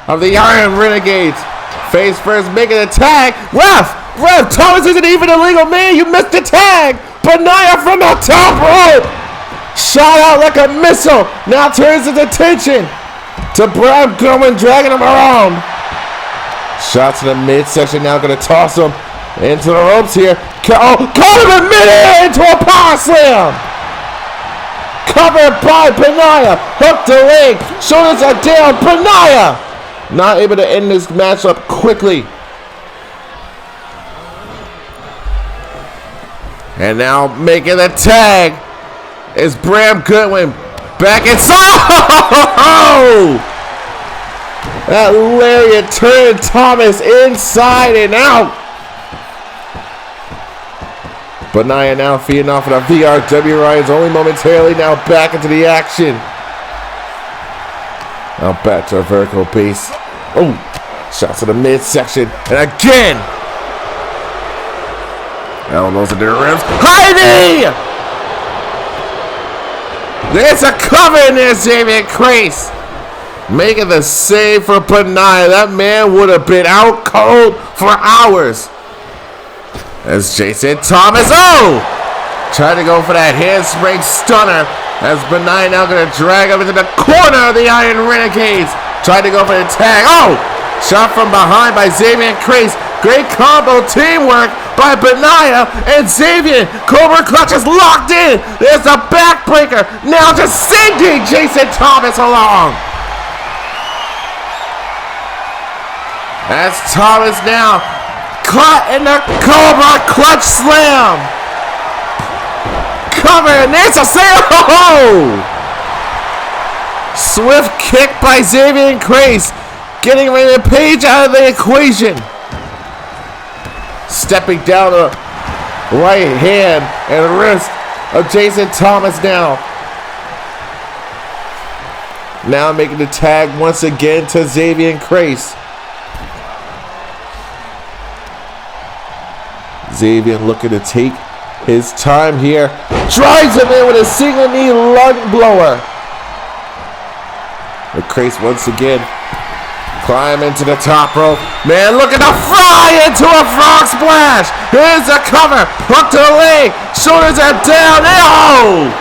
B: of the Iron Renegades. Face first, making the tag. Ref, Thomas isn't even a legal man. You missed the tag. Benaya from the top rope, shot out like a missile. Now turns his attention to Bram Goodwin, dragging him around. Shots in the midsection, now going to toss him into the ropes here. Caught him in mid-air into a power slam. Covered by Benaya, hooked the leg, shoulders are down. Benaya not able to end this matchup quickly. And now making the tag is Bram Goodwin back inside. Oh! That lariat turned Thomas inside and out. Benaya now feeding off of the VRW Ryan's only momentarily now back into the action. Now back to a vertical base. Oh, shots to the midsection. And again. Elbows into the ribs. High knee! There's a cover in there, Xavier Grace. Making the save for Benaya. That man would have been out cold for hours. As Jason Thomas, trying to go for that handspring stunner. As Benaya now going to drag him into the corner of the Iron Renegades. Trying to go for the tag. Shot from behind by Xavier Grace. Great combo teamwork by Benaya and Xavier. Cobra Clutch is locked in. There's a backbreaker. Now just sending Jason Thomas along. As Thomas now caught in the Cobra Clutch slam. Cover, and there's a slam. Swift kick by Xavier Grace, getting Raymond Page out of the equation. Stepping down the right hand and wrist of Jason Thomas now. Now making the tag once again to Xavier Grace. Xavier looking to take his time here. Drives him in with a single knee lung blower. The Grace once again climb into the top rope. Man looking to fly into a frog splash. Here's the cover. Hook to the leg. Shoulders are down.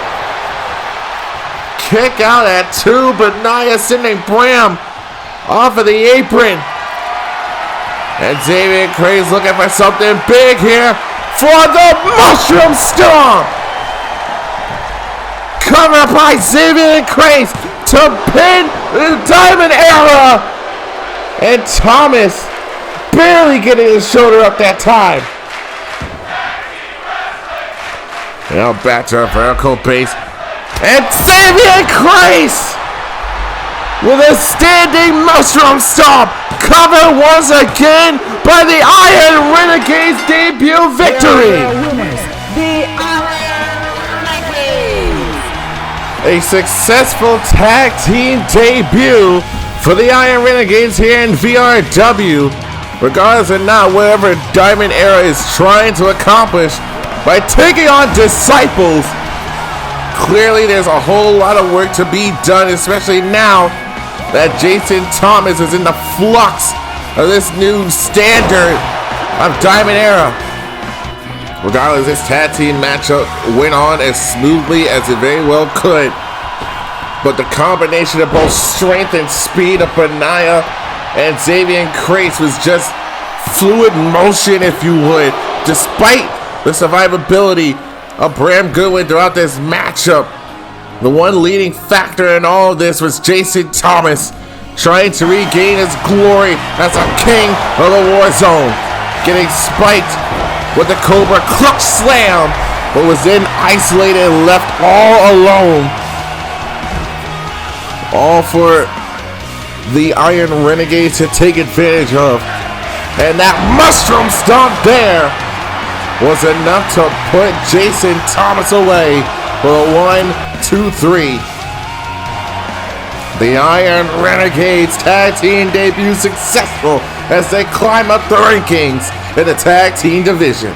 B: Kick out at two. Benaya sending Bram off of the apron. And Xavier Grace looking for something big here for the Mushroom Stomp. Cover by Xavier Grace to pin the Diamond Era. And Thomas barely getting his shoulder up that time. Now back to a vertical base. And Xavier Grace with a standing Mushroom Stomp. Cover once again by the Iron Renegades debut victory.
D: The
B: A successful tag team debut for the Iron Renegades here in VRW. Regardless of not whatever Diamond Era is trying to accomplish by taking on Disciples. Clearly there's a whole lot of work to be done, especially now that Jason Thomas is in the flux of this new standard of Diamond Era. Regardless, this tag team matchup went on as smoothly as it very well could. But the combination of both strength and speed of Benaya and Xavier Crates was just fluid motion, if you would, despite the survivability of Bram Goodwin throughout this matchup. The one leading factor in all of this was Jason Thomas trying to regain his glory as a king of the war zone, getting spiked with the Cobra Clutch Slam, but was then isolated and left all alone. All for the Iron Renegades to take advantage of. And that mushroom stomp there was enough to put Jason Thomas away for a 1-2-3. The Iron Renegades tag team debut successful as they climb up the rankings in the tag team division.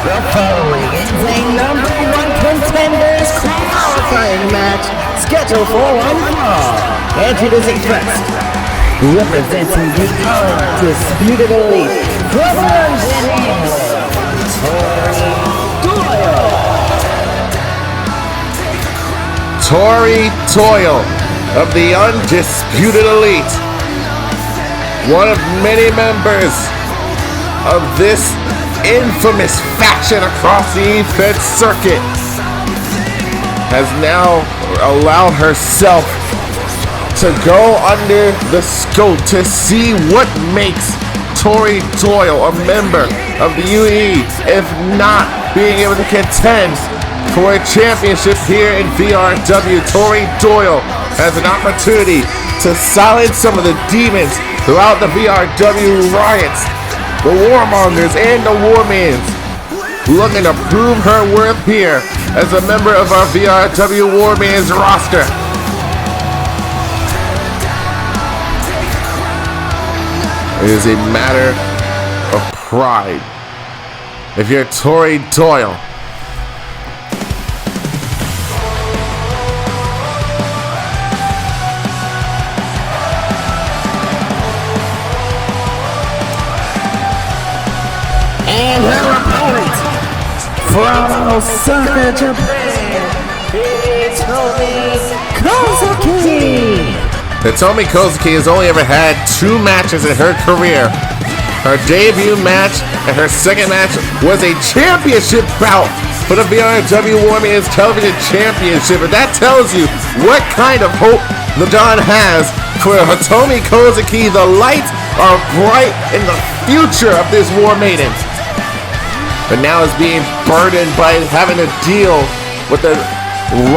D: The following is a number one contenders qualifying match scheduled for one fall. Introducing first, representing the Undisputed Elite from London,
B: Torrie Doyle of the Undisputed Elite, one of many members of this infamous faction across the Fed circuit, has now allowed herself to go under the scope to see what makes Torrie Doyle a member of the UE, if not being able to contend for a championship here in VRW. Torrie Doyle has an opportunity to silence some of the demons throughout the VRW riots, the warmongers and the warmans, looking to prove her worth here as a member of our VRW Warmans roster. It is a matter of pride. If you're Torrie Doyle,
D: And her opponent from Osaka, Japan, Hitomi Kozuki.
B: Hitomi Kozuki has only ever had 2 matches in her career. Her debut match and her second match was a championship bout for the VRW Women's Television Championship. And that tells you what kind of hope the Don has for Hitomi Kozuki. The lights are bright in the future of this War Maiden. But now is being burdened by having to deal with the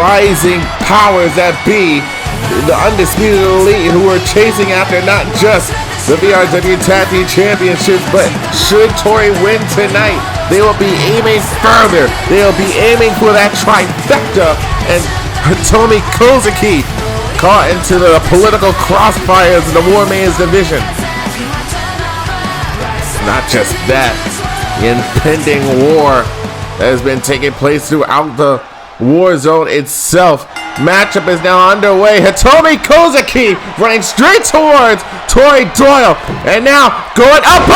B: rising powers that be, the Undisputed Elite, who are chasing after not just the VRW Tag Team Championships, but should Torrie win tonight, they will be aiming further. They'll be aiming for that trifecta, and Hitomi Kozuki caught into the political crossfires of the War Maiden's division. Not just that, the impending war that has been taking place throughout the war zone itself. Matchup is now underway. Hitomi Kozuki running straight towards Torrie Doyle, and now going up,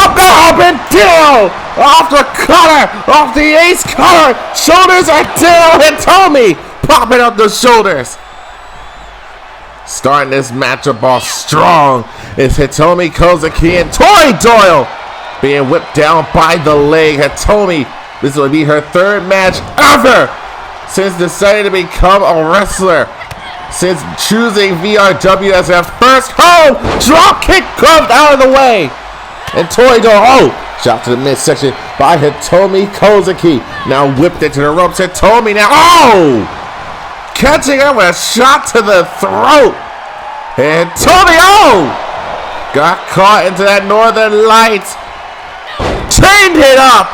B: and down off the cutter, off the ace cutter. Shoulders are down. Hitomi popping up the shoulders. Starting this matchup off strong is Hitomi Kozuki and Torrie Doyle being whipped down by the leg. Hitomi, this will be her 3rd match ever since deciding to become a wrestler, since choosing VRW as her first home. Drop kick comes out of the way, and Torrie Doyle, shot to the midsection by Hitomi Kozuki. Now whipped into the ropes. Hitomi now, catching her with a shot to the throat. And Hitomi, got caught into that Northern Lights. Chained it up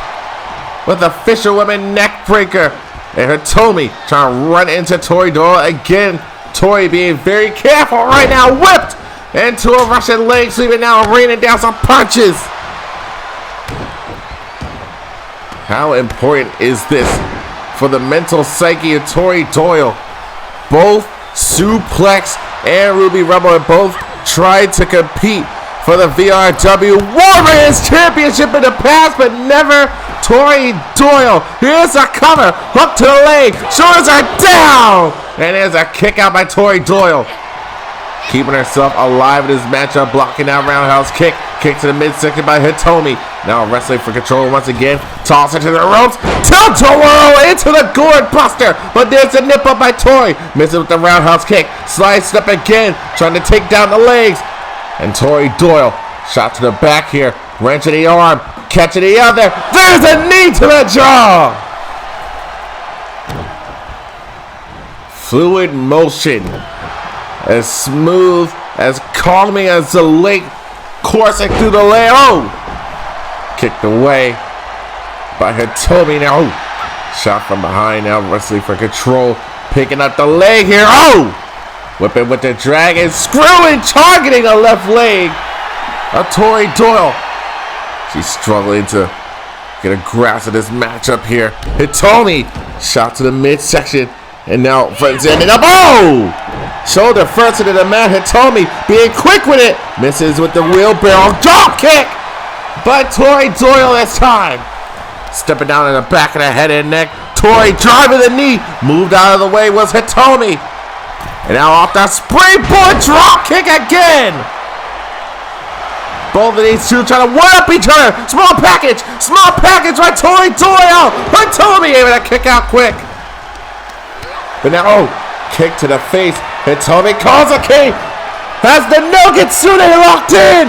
B: with a fisherwoman neck breaker. And Hitomi trying to run into Torrie Doyle again. Torrie being very careful right now. Whipped into a Russian leg sweep, and now raining down some punches. How important is this for the mental psyche of Torrie Doyle? Both Suplex and Ruby Rebel have both tried to compete for the VRW Women's Championship in the past, but never Torrie Doyle. Here's a cover, hook to the leg, shoulders are down, and there's a kick out by Torrie Doyle. Keeping herself alive in this matchup, blocking that roundhouse kick. Kick to the midsection by Hitomi. Now wrestling for control once again. Toss it to the ropes. Tilt-a-whirl into the gourd buster. But there's a nip up by Torrie. Misses with the roundhouse kick. Slide step again. Trying to take down the legs. And Torrie Doyle. Shot to the back here. Wrench in the arm. Catch in the other. There's a knee to the jaw. Fluid motion. As smooth, as calming as the lake coursing through the lane. Oh! Kicked away by Hitomi now. Oh! Shot from behind now, wrestling for control. Picking up the leg here. Oh! Whipping with the dragon. Screwing, targeting the left leg of Torrie Doyle. She's struggling to get a grasp of this matchup here. Hitomi, shot to the midsection. And now friends ending up. Oh! Shoulder first into the mat. Hitomi being quick with it. Misses with the wheelbarrow. Drop kick by Torrie Doyle this time. Stepping down in the back of the head and neck. Torrie driving the knee. Moved out of the way was Hitomi. And now off the springboard drop kick again. Both of these two trying to one up each other. Small package by Torrie Doyle. Hitomi able to kick out quick. But now, oh, kick to the face. Hitomi Kozuki has the Nogitsune locked in.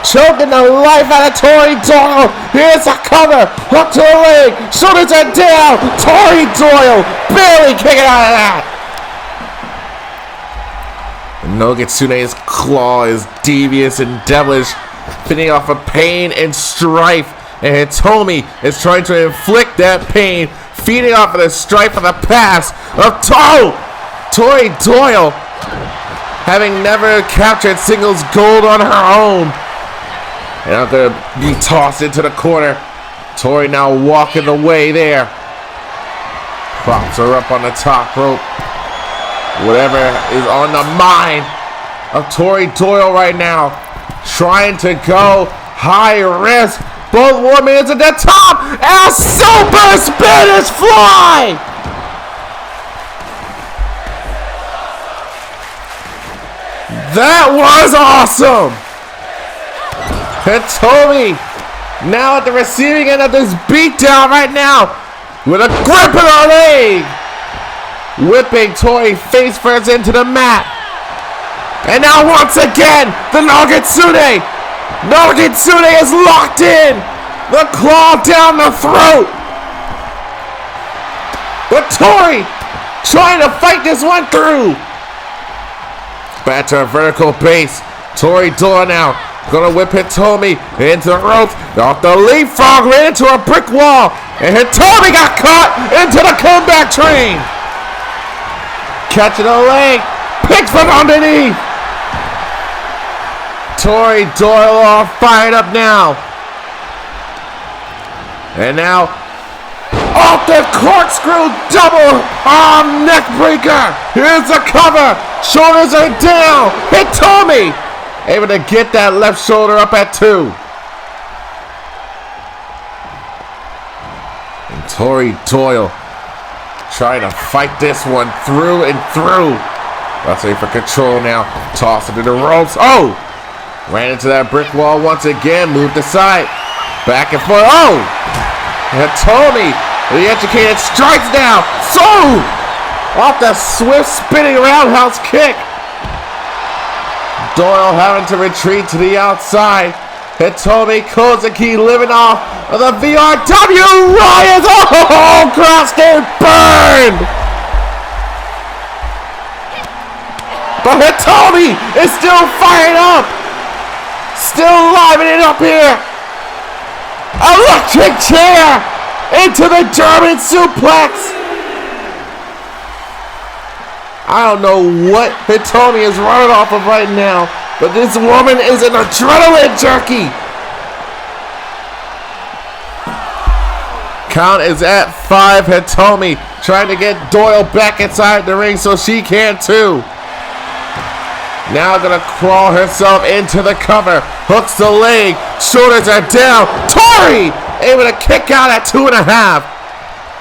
B: Choking the life out of Torrie Doyle. Here's a cover. Hook to the leg. Shoulders are down. Torrie Doyle barely kicking out of that. Nogitsune's claw is devious and devilish, fending off of pain and strife. And Hitomi is trying to inflict that pain, feeding off of the strife of the past of Torrie Doyle, having never captured singles gold on her own. And I'm going to be tossed into the corner. Torrie now walking the way there. Props her up on the top rope. Whatever is on the mind of Torrie Doyle right now. Trying to go high risk, Both Warmans at the top. And a super Spanish fly. That was awesome. Hitomi now at the receiving end of this beatdown right now with a grip in her leg. Whipping Torrie face first into the mat. And now once again, the Nogitsune. Nogitsune is locked in. The claw down the throat. But Torrie trying to fight this one through. Back to a vertical base. Torrie Doyle now gonna whip Hitomi into the ropes. Off the leapfrog, ran into a brick wall. And Hitomi got caught into the comeback train. Catching a leg. Picks from underneath. Torrie Doyle all fired up now. And now off the corkscrew double arm neck breaker. Here's the cover. Shoulders are down. Hitomi able to get that left shoulder up at 2. And Torrie Doyle trying to fight this one through and through. Let's wait for control now. Toss it to the ropes. Oh! Ran into that brick wall once again. Moved aside. Back and forth. Oh! Hitomi, the educated, strikes now. So! Off the swift spinning roundhouse kick. Doyle having to retreat to the outside. Hitomi Kozuki living off of the VRW Riots. Oh! Cross game burned! But Hitomi is still fired up. Still livening it up here. Electric chair into the German suplex. I don't know what Hitomi is running off of right now, but this woman is an adrenaline junkie. Count is at 5. Hitomi trying to get Doyle back inside the ring so she can too. Now gonna crawl herself into the cover. Hooks the leg. Shoulders are down. Torrie able to kick out at 2.5.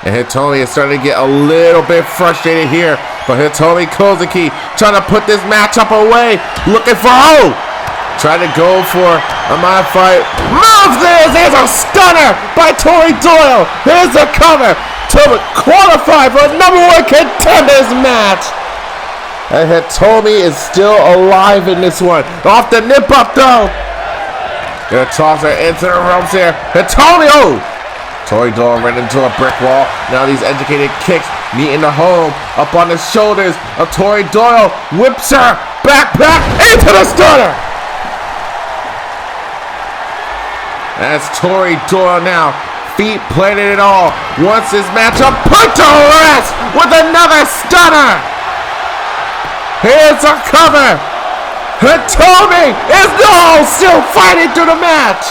B: And Hitomi is starting to get a little bit frustrated here. But Hitomi Kozuki trying to put this matchup away. Looking for, oh! Trying to go for a modified move. There's a stunner by Torrie Doyle. Here's the cover to qualify for a #1 Contenders Match. And Hitomi is still alive in this one. Off the nip up though. Gonna toss her into the ropes here. Hitomi, oh! Torrie Doyle ran into a brick wall. Now these educated kicks meeting the home. Up on the shoulders of Torrie Doyle. Whips her back into the stunner. That's Torrie Doyle now. Feet planted it all. Wants this matchup put to rest with another stunner. Here's a cover. Hitomi is still fighting through the match.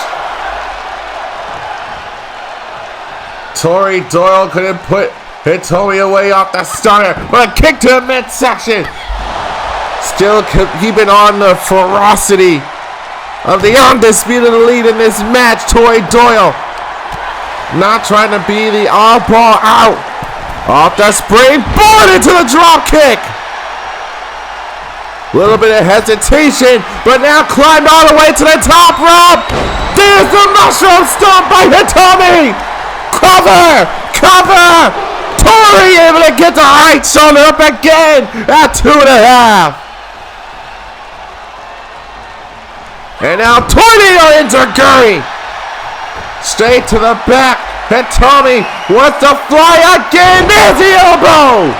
B: Torrie Doyle couldn't put Hitomi away off the stunner, but a kick to the midsection. Still keeping on the ferocity of the Undisputed Elite in this match. Torrie Doyle not trying to be the oddball out. Off the springboard into the drop kick. Little bit of hesitation, but now climbed all the way to the top rope. There's the mushroom stomp by Hitomi. Cover! Torrie able to get the right shoulder up again at 2.5. And now Tornado Enziguri. Straight to the back. Hitomi wants to fly again. There's the elbow.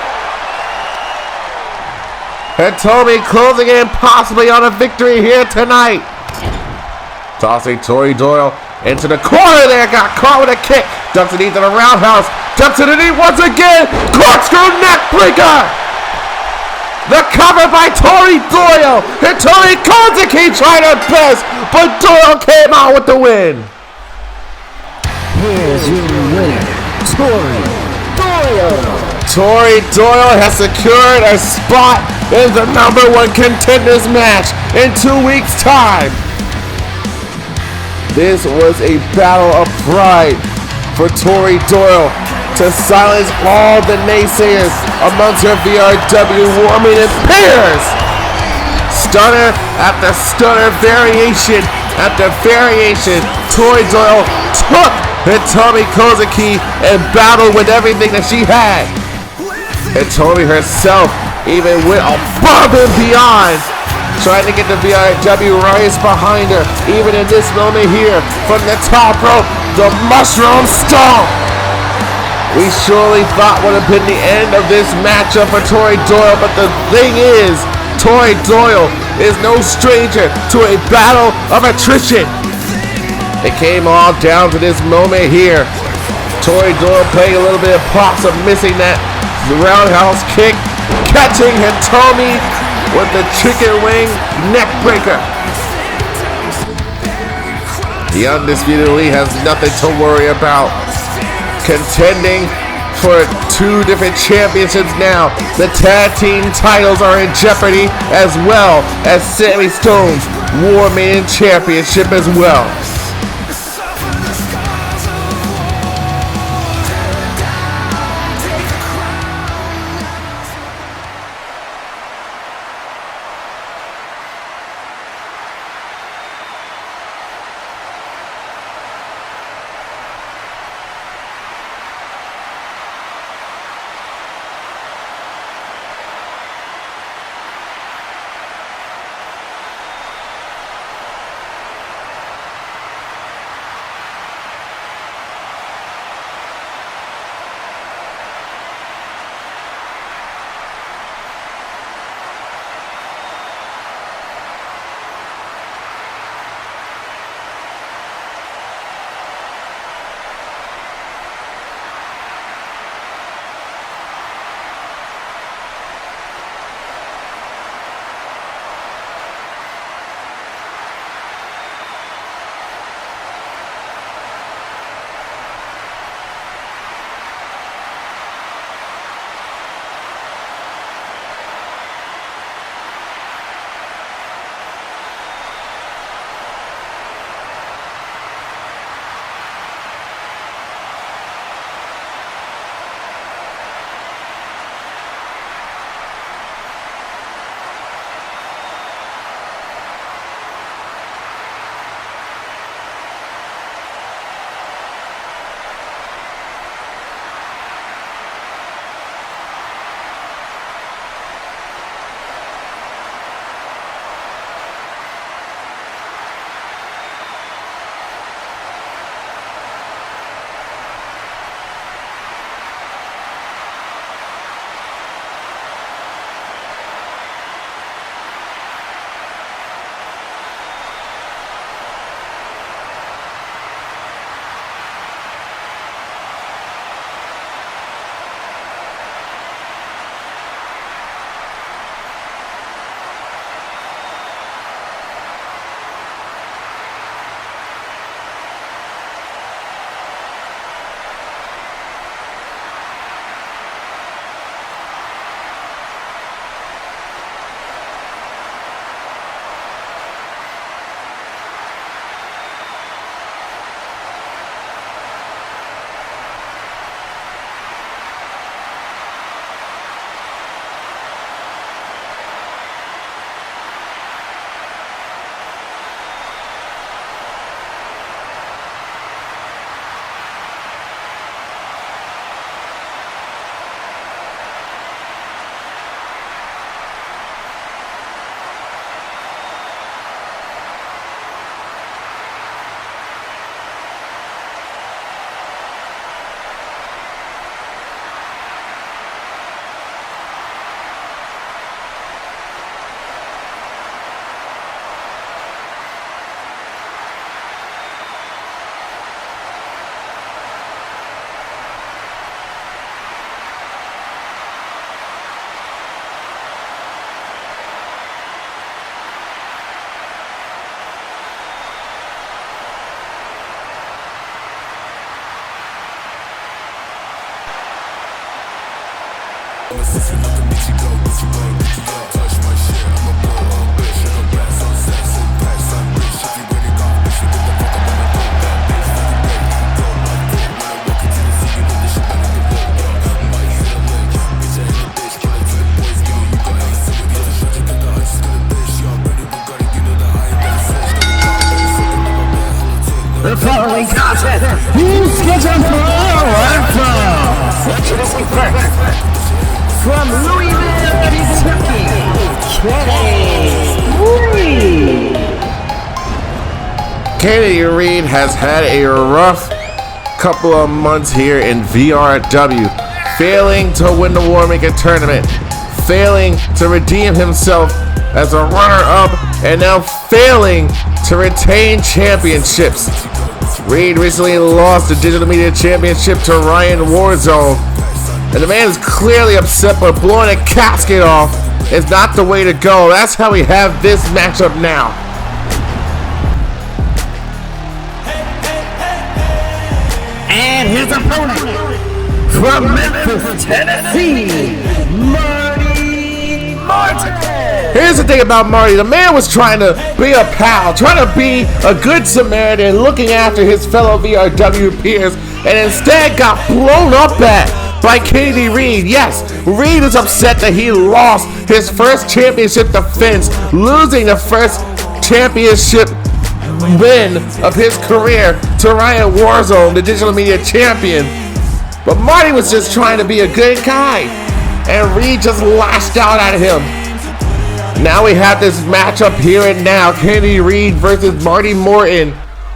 B: Hitomi closing in possibly on a victory here tonight. Tossing Torrie Doyle into the corner there. Got caught with a kick. Dumps it into the roundhouse. Dumps it in once again. Corkscrew neck breaker. The cover by Torrie Doyle. Hitomi Kozuki tried her best, but Doyle came out with the win.
C: Here's your winner, Torrie Doyle.
B: Torrie Doyle has secured a spot in the #1 Contenders Match in 2 weeks' time. This was a battle of pride for Torrie Doyle to silence all the naysayers amongst her VRW warming in pairs. Stunner after stunner, variation after variation, Torrie Doyle took Hitomi Kozuki and battled with everything that she had. Hitomi herself even went above and beyond, trying to get the VRW Riots behind her. Even in this moment here, from the top rope, the mushroom stomp. We surely thought would have been the end of this matchup for Torrie Doyle, but the thing is, Torrie Doyle is no stranger to a battle of attrition. It came all down to this moment here. Torrie Doyle playing a little bit of props of missing that roundhouse kick, catching Hitomi with the chicken wing neck breaker. The Undisputed Elite has nothing to worry about. Contending for 2 different championships now. The tag team titles are in jeopardy, as well as Sammy Stone's War Man Championship as well.
D: The following contest is scheduled for one fall. Introducing first, from Louisville, Kentucky,
B: Kennedy Reed has had a rough couple of months here in VRW, failing to win the War Maker tournament, failing to redeem himself as a runner-up, and now failing to retain championships. Reed recently lost the Digital Media Championship to Ryan Warzone, and the man is clearly upset, but blowing a casket off is not the way to go. That's how we have this matchup now.
D: And his opponent, from Memphis, Tennessee, Marty Martin.
B: Here's the thing about Marty. The man was trying to be a pal, trying to be a good Samaritan, looking after his fellow VRW peers, and instead got blown up at by Kennedy Reed. Yes, Reed is upset that he lost his first championship defense, losing the first championship win of his career to Ryan Warzone, the Digital Media Champion. But Marty was just trying to be a good guy, and Reed just lashed out at him. Now we have this matchup here and now. Kennedy Reed versus Marty Morton.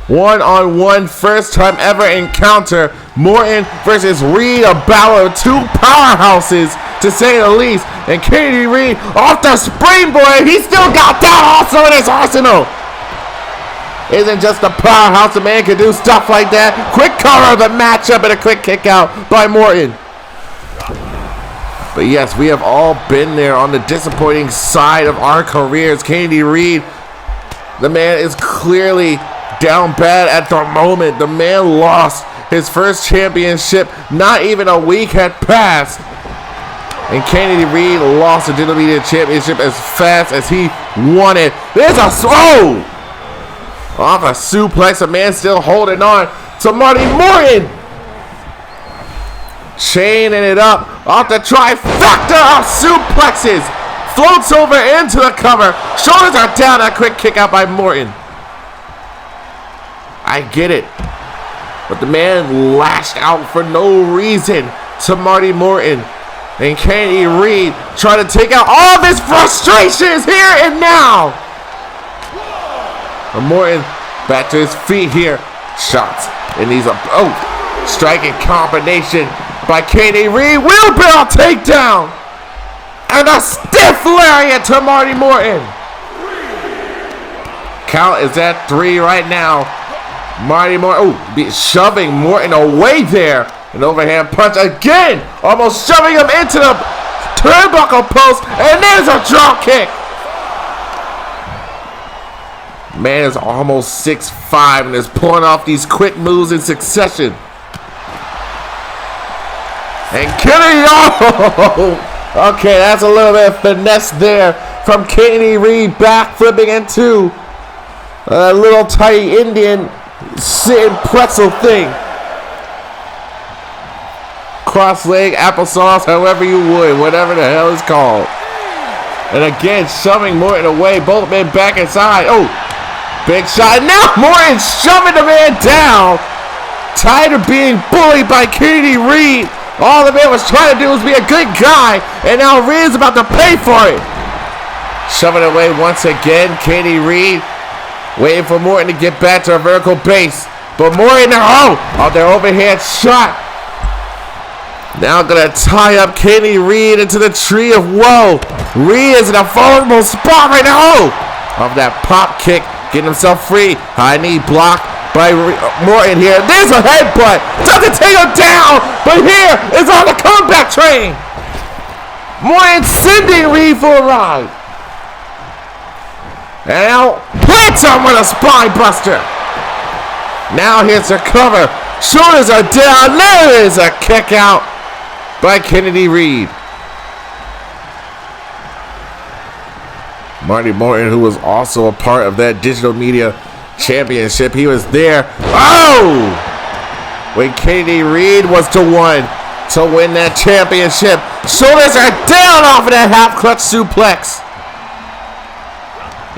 B: One-on-one, first time ever encounter. Morton versus Reed, a battle of two powerhouses, to say the least. And Kennedy Reed off the springboard. He still got that also in his arsenal. Isn't just a powerhouse, a man can do stuff like that. Quick cover of the matchup and a quick kick out by Morton. But yes, we have all been there on the disappointing side of our careers. Kennedy Reed, the man is clearly down bad at the moment. The man lost his first championship. Not even a week had passed, and Kennedy Reed lost the Digital Media Championship as fast as he won it. There's a off a suplex. A man still holding on to Marty Morton. Chaining it up off the trifecta of suplexes. Floats over into the cover. Shoulders are down. A quick kick out by Morton. I get it, but the man lashed out for no reason to Marty Morton. And Kennedy Reed trying to take out all of his frustrations here and now. But Morton back to his feet here. Shots. And he's striking combination by Kennedy Reed. Wheelbarrow takedown. And a stiff lariat to Marty Morton. Count is at 3 right now. Marty Morton, shoving Morton away there. An overhand punch again. Almost shoving him into the turnbuckle post. And there's a drop kick. Man is almost 6'5" and is pulling off these quick moves in succession. And Kennedy, okay, that's a little bit of finesse there from Kennedy Reed, back flipping into a little tight Indian sitting pretzel thing. Cross leg, applesauce, however you would, whatever the hell it's called. And again, shoving Morton away, both men back inside. Big shot. Now Morton shoving the man down. Tired of being bullied by Kennedy Reed. All the man was trying to do was be a good guy. And now Reed's about to pay for it. Shoving it away once again. Kennedy Reed waiting for Morton to get back to a vertical base. But Morton, their overhead shot. Now gonna tie up Kennedy Reed into the tree of woe. Reed is in a vulnerable spot right now. Of that pop kick. Getting himself free. High knee block by Morton here. There's a headbutt. Doesn't take him down. But here is on the comeback train. Morton sending Reed for a ride. And now hits him with a spine buster. Now here's the cover. Shoulders are down. There is a kick out by Kennedy Reed. Marty Morton, who was also a part of that Digital Media Championship, he was there. When Kennedy Reed was the one to win that championship. Shoulders are down off of that half clutch suplex.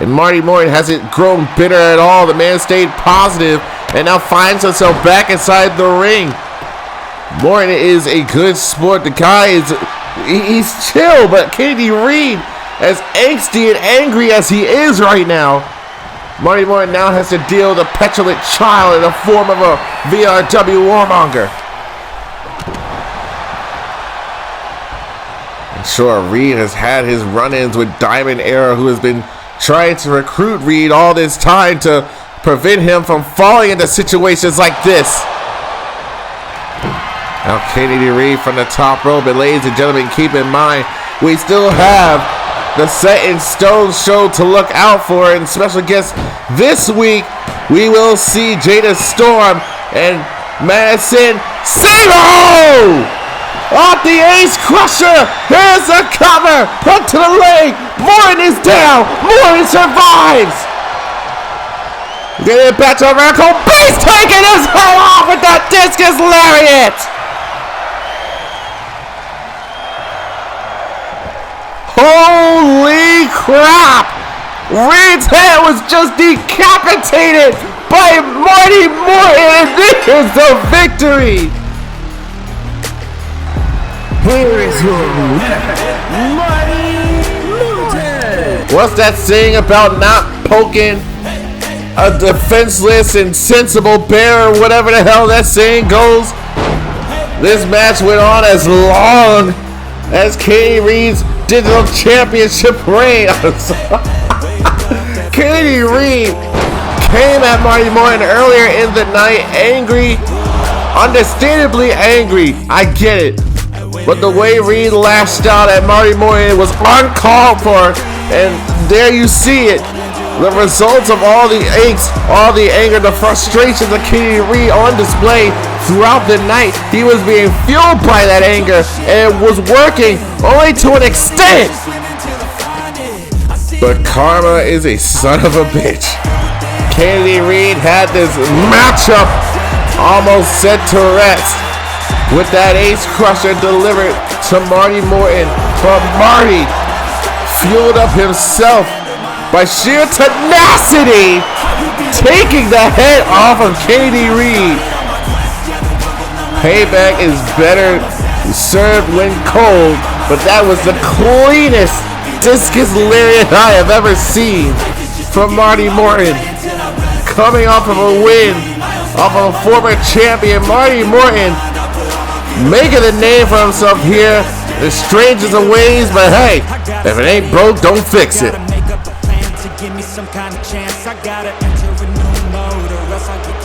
B: And Marty Morton hasn't grown bitter at all. The man stayed positive and now finds himself back inside the ring. Morton is a good sport. The guy he's chill, but Kennedy Reed, as angsty and angry as he is right now, Marty Morton now has to deal with a petulant child in the form of a VRW warmonger. And sure, Reed has had his run-ins with Diamond Era, who has been trying to recruit Reed all this time to prevent him from falling into situations like this. Now Kennedy Reed from the top rope, but ladies and gentlemen, keep in mind, we still have the Set in Stone show to look out for, and special guest this week, we will see Jada Storm and Madison Sabo! Off the Ace Crusher! Here's the cover! Hook to the leg! Morton is down! Morton survives! Get it back to a miracle. Beast taking his head off with that discus lariat! Holy crap! Reed's head was just decapitated by Marty Morton, and this is the victory!
C: Here is your winner, Marty Morton.
B: What's that saying about not poking a defenseless and sensible bear, or whatever the hell that saying goes? This match went on as long as Kennedy Reed's Digital Championship reign. Kennedy Reed came at Marty Morton earlier in the night, angry, understandably angry. I get it. But the way Reed lashed out at Marty Morton was uncalled for, and there you see it. The results of all the angst, all the anger, the frustrations of Kennedy Reed on display throughout the night. He was being fueled by that anger and was working only to an extent. But karma is a son of a bitch. Kennedy Reed had this matchup almost set to rest with that Ace Crusher delivered to Marty Morton. But Marty fueled up himself by sheer tenacity, taking the head off of Kennedy Reed. Payback is better served when cold, but that was the cleanest discus lariat I have ever seen from Marty Morton. Coming off of a win, off of a former champion, Marty Morton making a name for himself here. The strangest of ways, but hey, if it ain't broke, don't fix it.
A: Give me some kind of chance, I gotta enter a new mode or else I get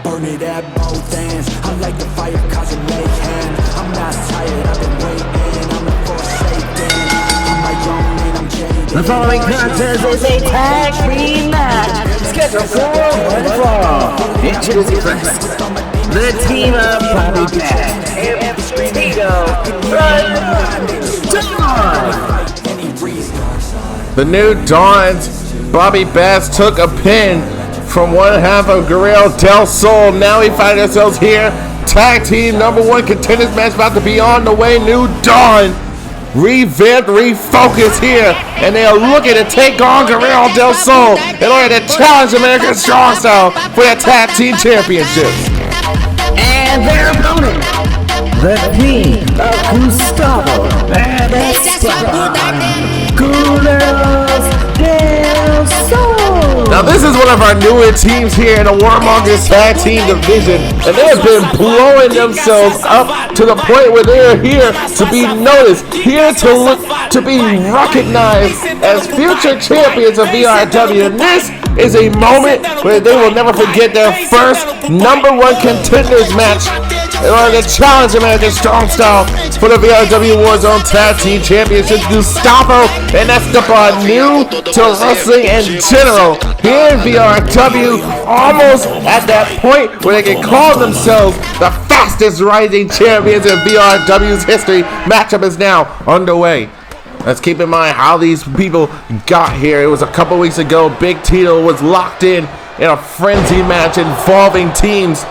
A: burn it at both ends. I like the fire causing mayhem. I'm not tired, I've been waiting. I'm the forsaken. I'm my own and I'm jaded.
D: The following contest is a tag team match scheduled for one fall. Introducing first, the team of Bobby Bass and Tito Dawn.
B: The New Dawns, Bobby Bass took a pin from one half of Guerreros Del Sol. Now we find ourselves here. Tag team #1 contenders match about to be on the way. New Dawn, revamped, refocused here. And they are looking to take on Guerreros Del Sol in order to challenge American Strong Style for their tag team championship.
D: And And their opponent, the King of Gustavo and Esteban, Guerreros Del Sol.
B: Now this is one of our newer teams here in the Warmongers Tag Team Division, and they have been blowing themselves up to the point where they are here to be noticed, here to be recognized as future champions of VRW. And this is a moment where they will never forget their first #1 Contenders match in order to challenge American Strong Style for the VRW Warzone Tag Team Championship. Gustavo and Esteban, new to wrestling in general, here in VRW, almost at that point where they can call themselves the fastest rising champions in VRW's history. Matchup is now underway. Let's keep in mind how these people got here. It was a couple weeks ago. Big Tito was locked in a frenzy match involving teams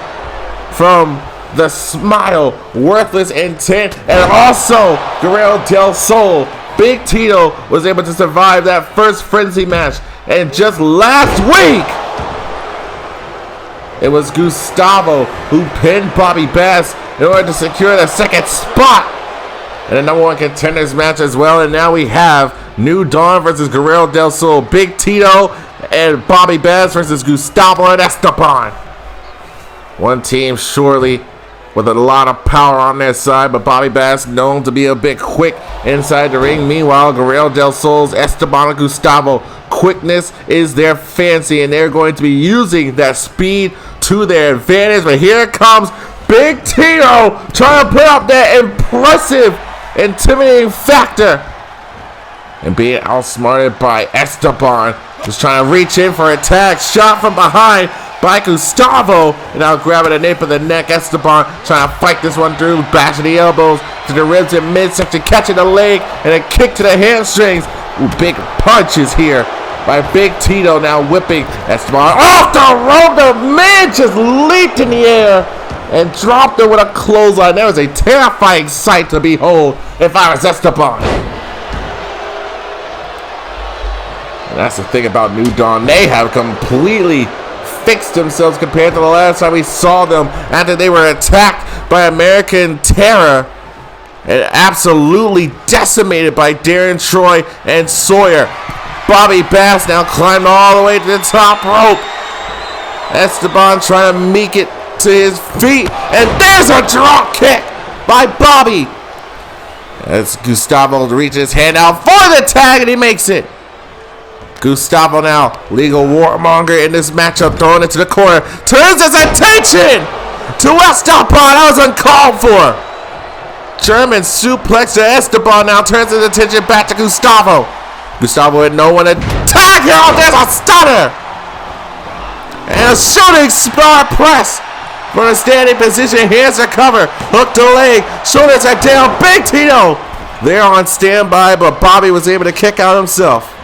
B: from the Smile, Worthless Intent, and also Guerreros Del Sol. Big Tito was able to survive that first frenzy match. And just last week, it was Gustavo who pinned Bobby Bass in order to secure the second spot in the #1 Contenders match as well. And now we have New Dawn versus Guerreros Del Sol. Big Tito and Bobby Bass versus Gustavo and Esteban. One team surely with a lot of power on their side, but Bobby Bass known to be a bit quick inside the ring. Meanwhile, Guerreros Del Sol's Esteban and Gustavo, quickness is their fancy, and they're going to be using that speed to their advantage. But here comes Big Tito trying to put up that impressive, intimidating factor, and being outsmarted by Esteban, who's trying to reach in for a tag shot from behind by Gustavo, and now grabbing the nape of the neck. Esteban trying to fight this one through, bashing the elbows to the ribs in midsection, catching the leg, and a kick to the hamstrings. Ooh, big punches here by Big Tito, now whipping Esteban off the rope. The man just leaped in the air and dropped him with a clothesline. That was a terrifying sight to behold if I was Esteban. And that's the thing about New Dawn. They have completely fixed themselves compared to the last time we saw them after they were attacked by American Terror and absolutely decimated by Darren Troy and Sawyer. Bobby Bass now climbed all the way to the top rope. Esteban trying to make it to his feet, and there's a drop kick by Bobby as Gustavo reaches his hand out for the tag, and he makes it. Gustavo now, legal warmonger in this matchup, throwing it to the corner, turns his attention to Esteban. That was uncalled for. German suplex to Esteban, now turns his attention back to Gustavo. Gustavo had no one to tag here. Oh, there's a stunner. And a shooting star press from a standing position. Hands are covered, hook to leg, shoulders are down. Big Tito there on standby, but Bobby was able to kick out himself.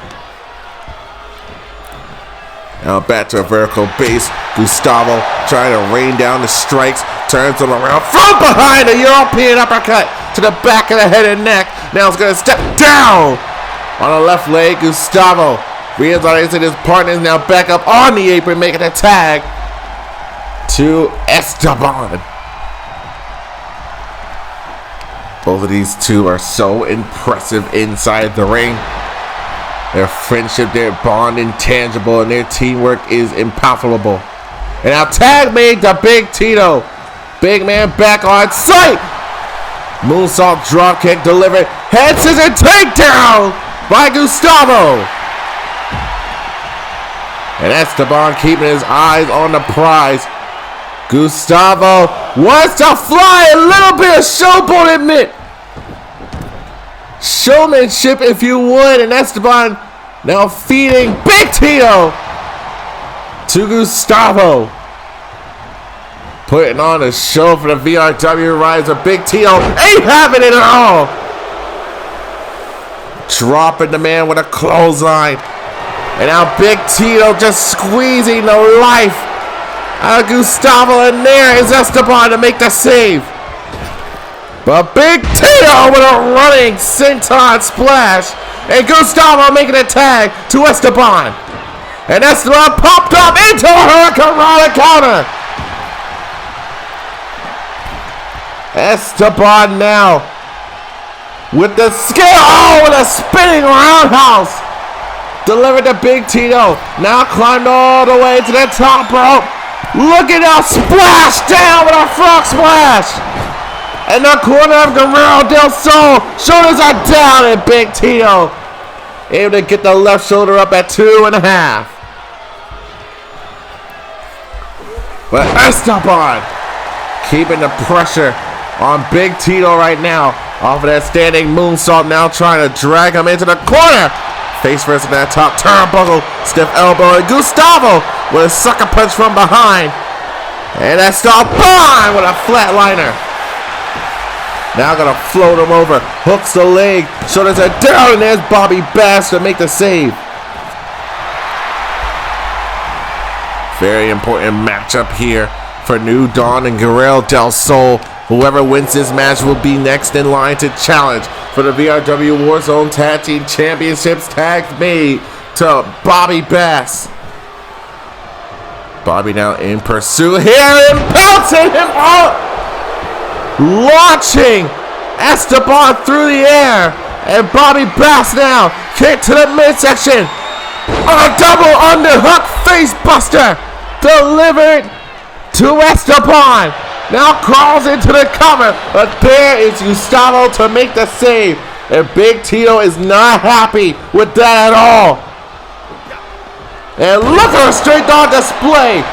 B: Now back to a vertical base. Gustavo trying to rain down the strikes. Turns him around from behind. A European uppercut to the back of the head and neck. Now he's going to step down on the left leg. Gustavo realizing his partner is now back up on the apron, making a tag to Esteban. Both of these two are so impressive inside the ring. Their friendship, their bond, intangible, and their teamwork is impalpable. And now tag made to Big Tito. Big man back on sight. Moonsault dropkick delivered. Head scissor takedown by Gustavo. And Esteban keeping his eyes on the prize. Gustavo wants to fly. A little bit of showboat showmanship, if you would. And Esteban now feeding Big Tito to Gustavo, putting on a show for the VRW rise of Big Tito. Ain't having it at all. Dropping the man with a clothesline. And now Big Tito just squeezing the life out of Gustavo, and there is Esteban to make the save. But Big Tito with a running senton splash, and Gustavo making a tag to Esteban. And Esteban popped up into a Hurricane counter. Esteban now with the skill. Oh, with a spinning roundhouse. Delivered to Big Tito. Now climbed all the way to the top rope. Look at that splash down with a frog splash. In the corner of Guerreros Del Sol. Shoulders are down, and Big Tito able to get the left shoulder up at 2.5. But Esteban keeping the pressure on Big Tito right now. Off of that standing moonsault, now trying to drag him into the corner. Face first in that top turnbuckle. Stiff elbow, and Gustavo with a sucker punch from behind. And Esteban with a flatliner. Now gonna float him over. Hooks the leg. Shoulders are down, and there's Bobby Bass to make the save. Very important matchup here for New Dawn and Guerreros Del Sol. Whoever wins this match will be next in line to challenge for the VRW Warzone Tag Team Championships, tagged made to Bobby Bass. Bobby now in pursuit here and pouncing him out. Launching Esteban through the air. And Bobby Bass now kick to the midsection. A double underhook face buster delivered to Esteban. Now crawls into the cover, but there is Gustavo to make the save. And Big Tito is not happy with that at all. And look at her straight on display.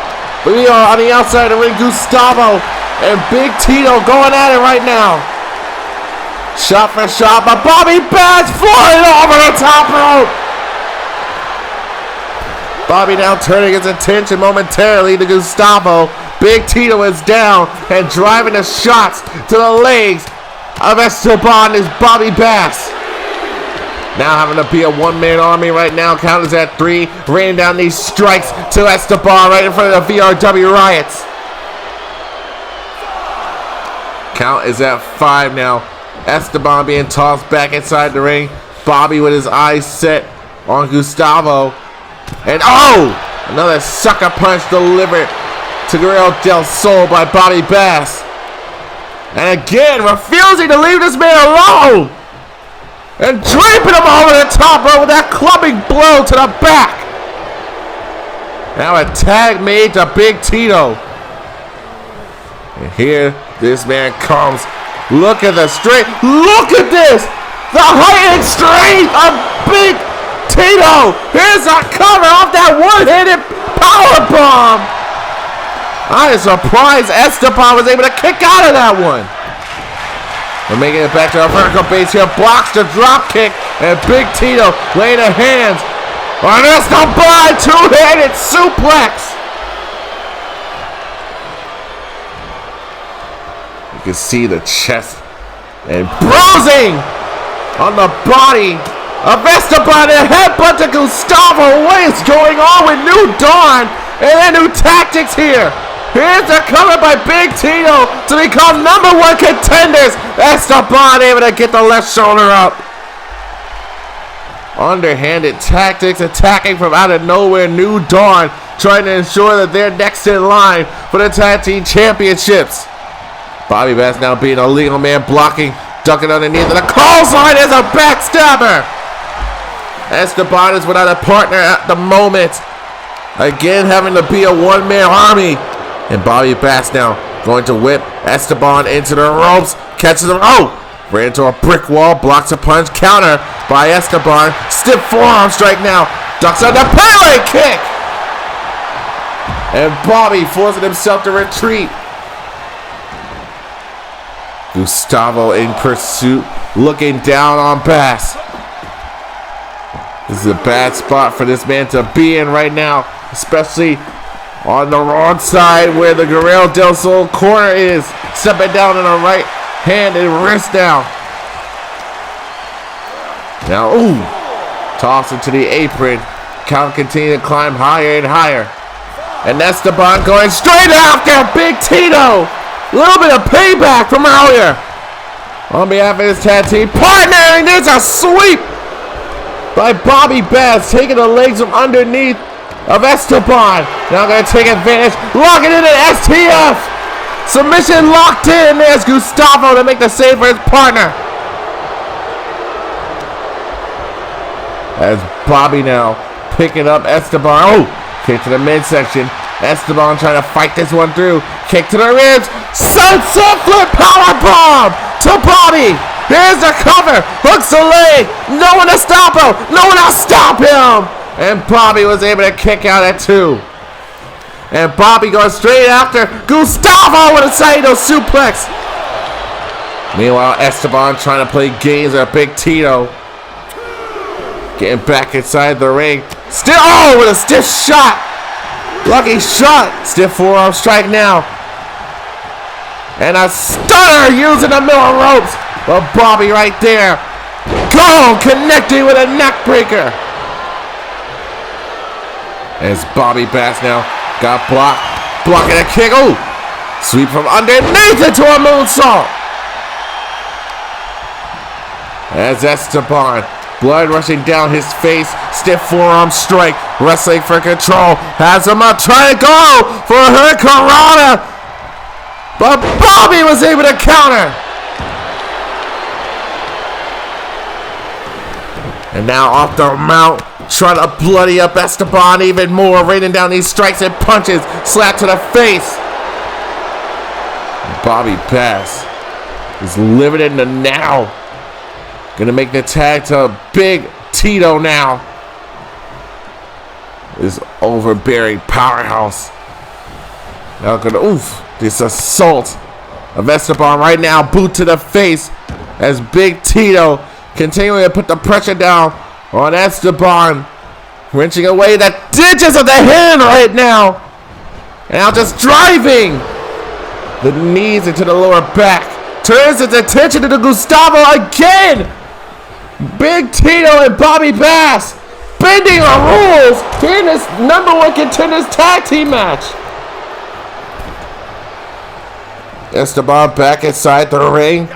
B: We are on the outside of the ring. Gustavo and Big Tito going at it right now. Shot for shot, but Bobby Bass flying over the top rope. Bobby now turning his attention momentarily to Gustavo. Big Tito is down and driving the shots to the legs of Esteban is Bobby Bass. Now having to be a one-man army right now. Count is at 3. Raining down these strikes to Esteban right in front of the VRW Riots. Count is at 5 now. Esteban being tossed back inside the ring. Bobby with his eyes set on Gustavo. And oh! Another sucker punch delivered to Guerreros Del Sol by Bobby Bass. And again, refusing to leave this man alone. And draping him over the top rope with that clubbing blow to the back. Now a tag made to Big Tito. And here this man comes. Look at the strength. Look at this. The height and strength of Big Tito. Here's a cover off that one-handed power bomb. I am surprised Esteban was able to kick out of that one. We're making it back to our vertical base here. Blocks the drop kick. And Big Tito laying the hands on Esteban. Two-handed suplex. You can see the chest and bruising on the body of Esteban, and headbutt to Gustavo. What is going on with New Dawn and their new tactics here? Here's a cover by Big Tito to become #1 contenders. Esteban able to get the left shoulder up. Underhanded tactics, attacking from out of nowhere. New Dawn trying to ensure that they're next in line for the tag team championships. Bobby Bass now being a legal man, blocking, ducking underneath, and a clothesline as a backstabber. Esteban is without a partner at the moment. Again, having to be a one-man army. And Bobby Bass now going to whip Esteban into the ropes. Catches him. Oh! Ran into a brick wall. Blocks a punch. Counter by Esteban. Stiff forearm strike now. Ducks under parallel kick. And Bobby forcing himself to retreat. Gustavo in pursuit. Looking down on Bass. This is a bad spot for this man to be in right now, especially on the wrong side where the Guerreros Del Sol corner is. Stepping down on the right hand and wrist now. Now, ooh, toss into the apron. Count continue to climb higher and higher. And Esteban going straight after Big Tito. A little bit of payback from earlier. On behalf of his tag team partner, and there's a sweep by Bobby Bass, taking the legs from underneath of Esteban. Now going to take advantage. Locking in an STF. Submission locked in. There's Gustavo to make the save for his partner. As Bobby now picking up Esteban. Oh, kick to the midsection. Esteban trying to fight this one through. Kick to the ribs. Sunset flip powerbomb to Bobby. Here's the cover. Hooks the leg. No one to stop him. No one to stop him. And Bobby was able to kick out at 2. And Bobby goes straight after Gustavo with a Saito suplex. Meanwhile, Esteban trying to play games with Big Tito. Getting back inside the ring. Still, oh, with a stiff shot. Lucky shot. Stiff forearm strike now. And a stunner using the middle ropes. But Bobby right there. Go, connecting with a neck breaker. As Bobby Bass now got blocked. Blocking a kick. Oh, sweep from underneath into a moonsault. As Esteban, blood rushing down his face. Stiff forearm strike. Wrestling for control. Has him up. Trying to go for a Hurricanrana. But Bobby was able to counter. And now off the mount. Trying to bloody up Esteban even more. Raining down these strikes and punches. Slap to the face. Bobby Bass is living in the now. Gonna make the tag to Big Tito now. This overbearing powerhouse. Now gonna, this assault of Esteban right now. Boot to the face as Big Tito continuing to put the pressure down on Esteban. Wrenching away the digits of the hand right now. And now just driving the knees into the lower back. Turns his attention to the Gustavo again. Big Tito and Bobby Bass bending the rules in this #1 Contenders Tag Team match. Esteban back inside the ring.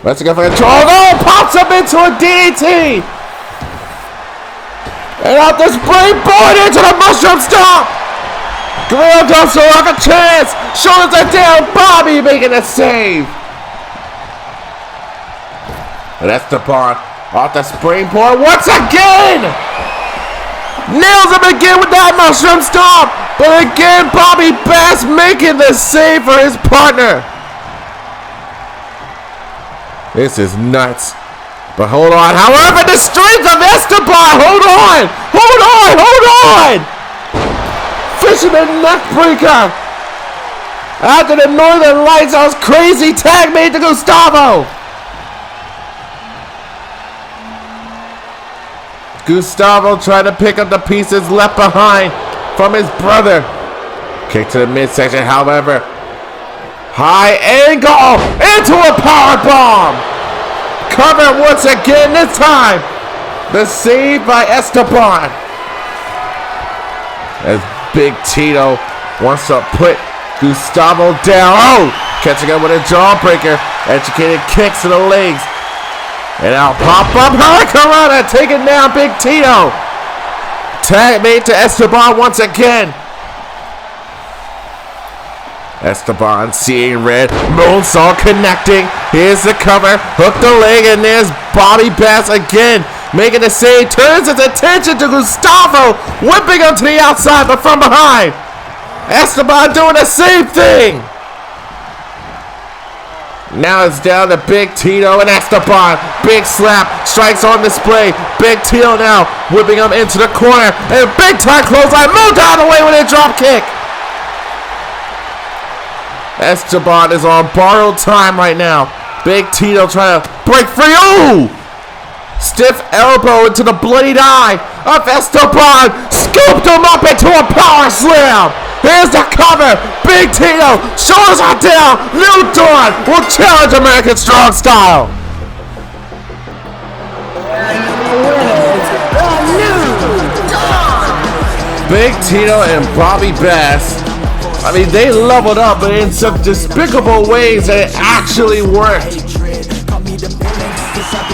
B: Let's go for control. Oh, pops up into a DDT. And out the springboard into the mushroom stomp. Guerreros Del Sol have a chance. Shoulders are down. Bobby making a save. And Esteban off the springboard once again. Nails him again with that mushroom stomp. But again, Bobby Bass making the save for his partner. This is nuts. But hold on. However, the strength of Esteban. Hold on. Hold on. Hold on. Fisherman neckbreaker. After the Northern Lights, that was crazy tag made to Gustavo. Gustavo trying to pick up the pieces left behind from his brother. Kick to the midsection, however. High angle into a power bomb. Cover once again, this time. The save by Esteban. As Big Tito wants to put Gustavo down. Oh, catching up with a jawbreaker. Educated kicks to the legs. And now pop up Hurricanrana taking down Big Tito. Tag made to Esteban once again. Esteban seeing red. Moonsault connecting. Here's the cover. Hook the leg, and there's Bobby Bass again. Making the save. Turns his attention to Gustavo. Whipping him to the outside, but from behind. Esteban doing the same thing. Now it's down to Big Tito and Esteban. Big slap. Strikes on display. Big Tito now whipping him into the corner. And big time clothesline. Moved out of the way with a drop kick. Esteban is on borrowed time right now. Big Tito trying to break free. Ooh! Stiff elbow into the bloodied eye of Esteban. Scooped him up into a power slam. Here's the cover. Big Tito. Shoulders are down. New Dawn will challenge American Strong Style. Big Tito and Bobby Bass. I mean, they leveled up, but in some despicable ways that it actually worked.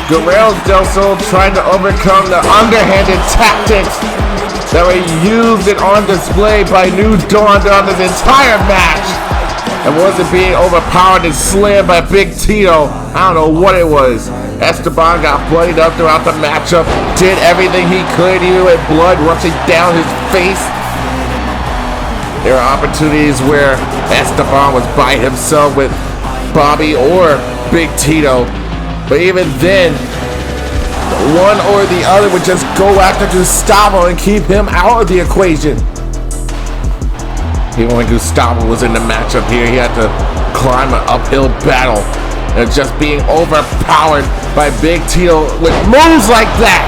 B: Guerreros Del Sol trying to overcome the underhanded tactics that were used and on display by New Dawn throughout this entire match. and wasn't being overpowered and slammed by Big Tito. I don't know what it was. Esteban got bloodied up throughout the matchup, did everything he could, even with blood rushing down his face. There are opportunities where Esteban was by himself with Bobby or Big Tito, but even then, one or the other would just go after Gustavo and keep him out of the equation. Even when Gustavo was in the matchup here, he had to climb an uphill battle and just being overpowered by Big Tito with moves like that.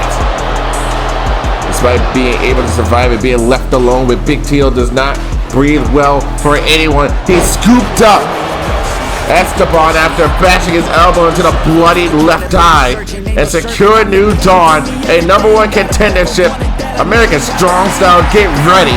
B: Despite being able to survive and being left alone with Big Tito does not breathe well for anyone. He's scooped up Esteban after bashing his elbow into the bloodied left eye and secure New Dawn a #1 contendership. American Strong Style, get ready.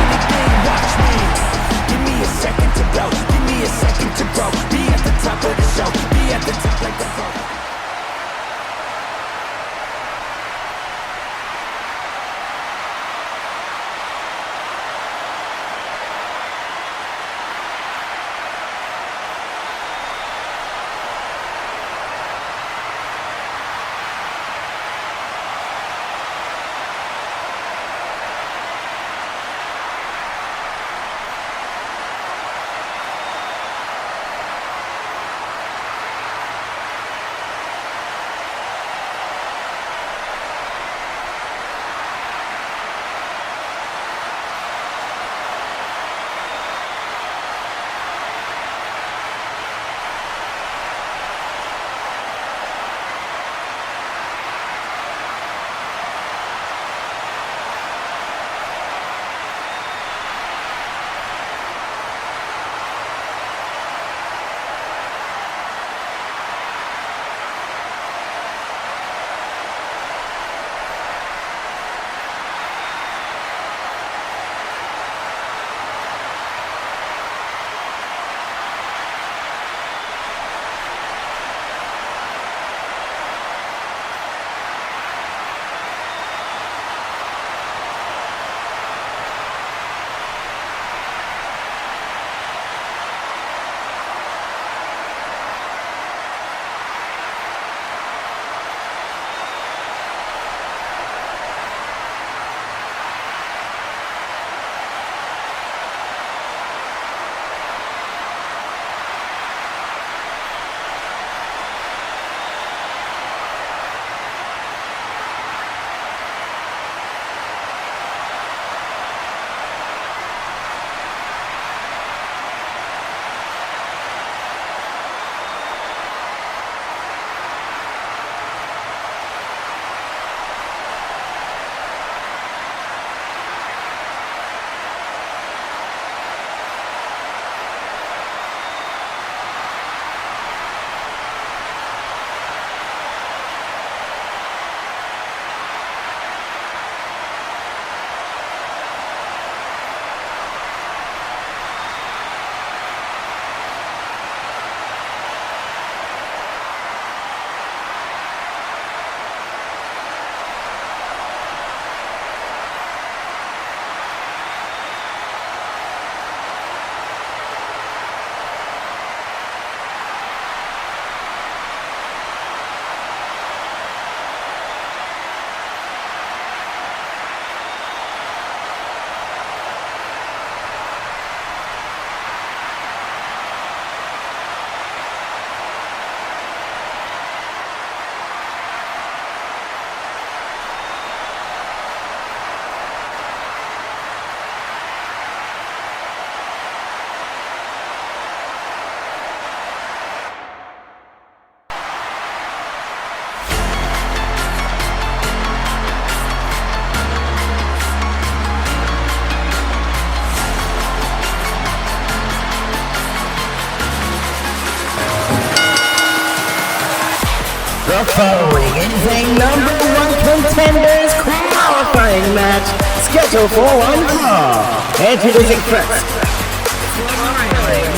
D: The following is a #1 Contenders qualifying match scheduled for one fall. Introducing first,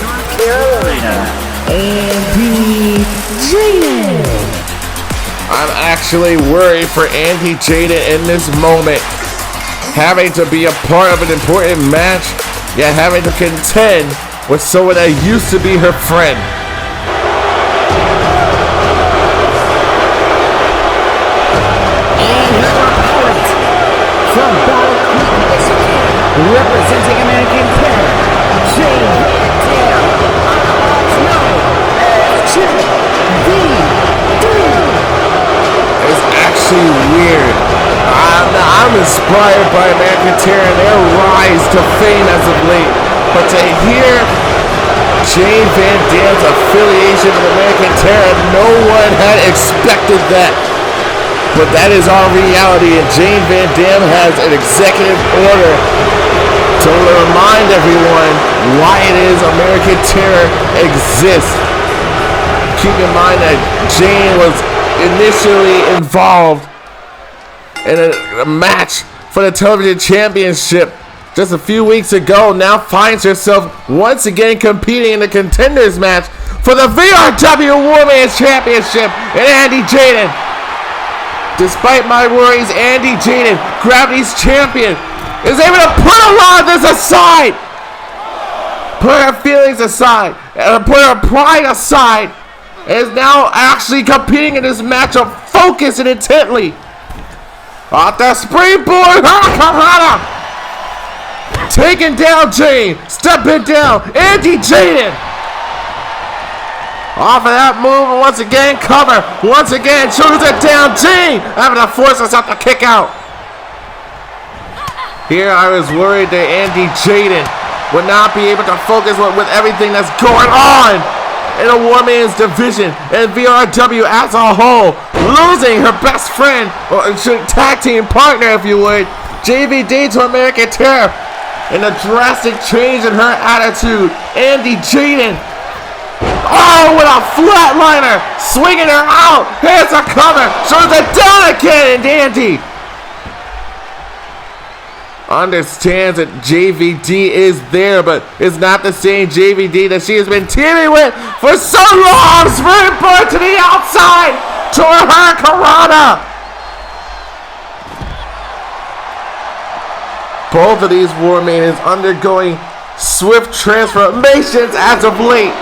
D: North Carolina, Andy Jaiden.
B: I'm actually worried for Andy Jaiden in this moment. Having to be a part of an important match, yet having to contend with someone that used to be her friend.
D: And her opponent from Caw Creators, representing American Terror, JVD and JVD.
B: It's actually weird. I'm inspired by American Terror and their rise to fame as of late. But to hear Jane Van Dam's affiliation with American Terror, no one had expected that. But that is our reality, and Jane Van Dam has an executive order to remind everyone why it is American Terror exists. Keep in mind that Jane was initially involved in a match for the television championship just a few weeks ago. Now finds herself once again competing in the Contenders Match for the VRW Women's Championship in Andy Jaiden. Despite my worries, Andy Jaiden, Gravity's champion, is able to put a lot of this aside, put her feelings aside, and put her pride aside, and is now actually competing in this matchup focused and intently. Off the springboard, Hurricanrana! Taking down Jane, stepping down, Andy Jaiden! Off of that move, and once again, cover. Once again, shoots it down, Jane! Having to force herself to kick out. Here, I was worried that Andy Jaiden would not be able to focus with everything that's going on in the Women's division and VRW as a whole, losing her best friend, or tag team partner if you would, JVD to American Terror, and a drastic change in her attitude. Andy Jaiden, oh, with a flatliner, swinging her out, here's a cover, shows it down again, and Andy understands that JVD is there, but it's not the same JVD that she has been teaming with for so long. Springboard to the outside to her Hurricanrana. Both of these War Maidens undergoing swift transformations as of late.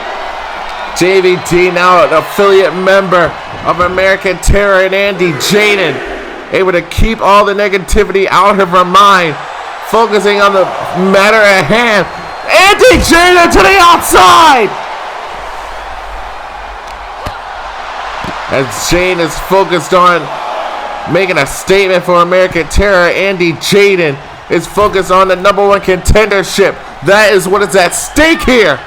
B: JVD now an affiliate member of American Terror, and Andy Jaiden able to keep all the negativity out of her mind, focusing on the matter at hand. Andy Jaiden to the outside! As Jane is focused on making a statement for American Terror, Andy Jaiden is focused on the #1 contendership. That is what is at stake here.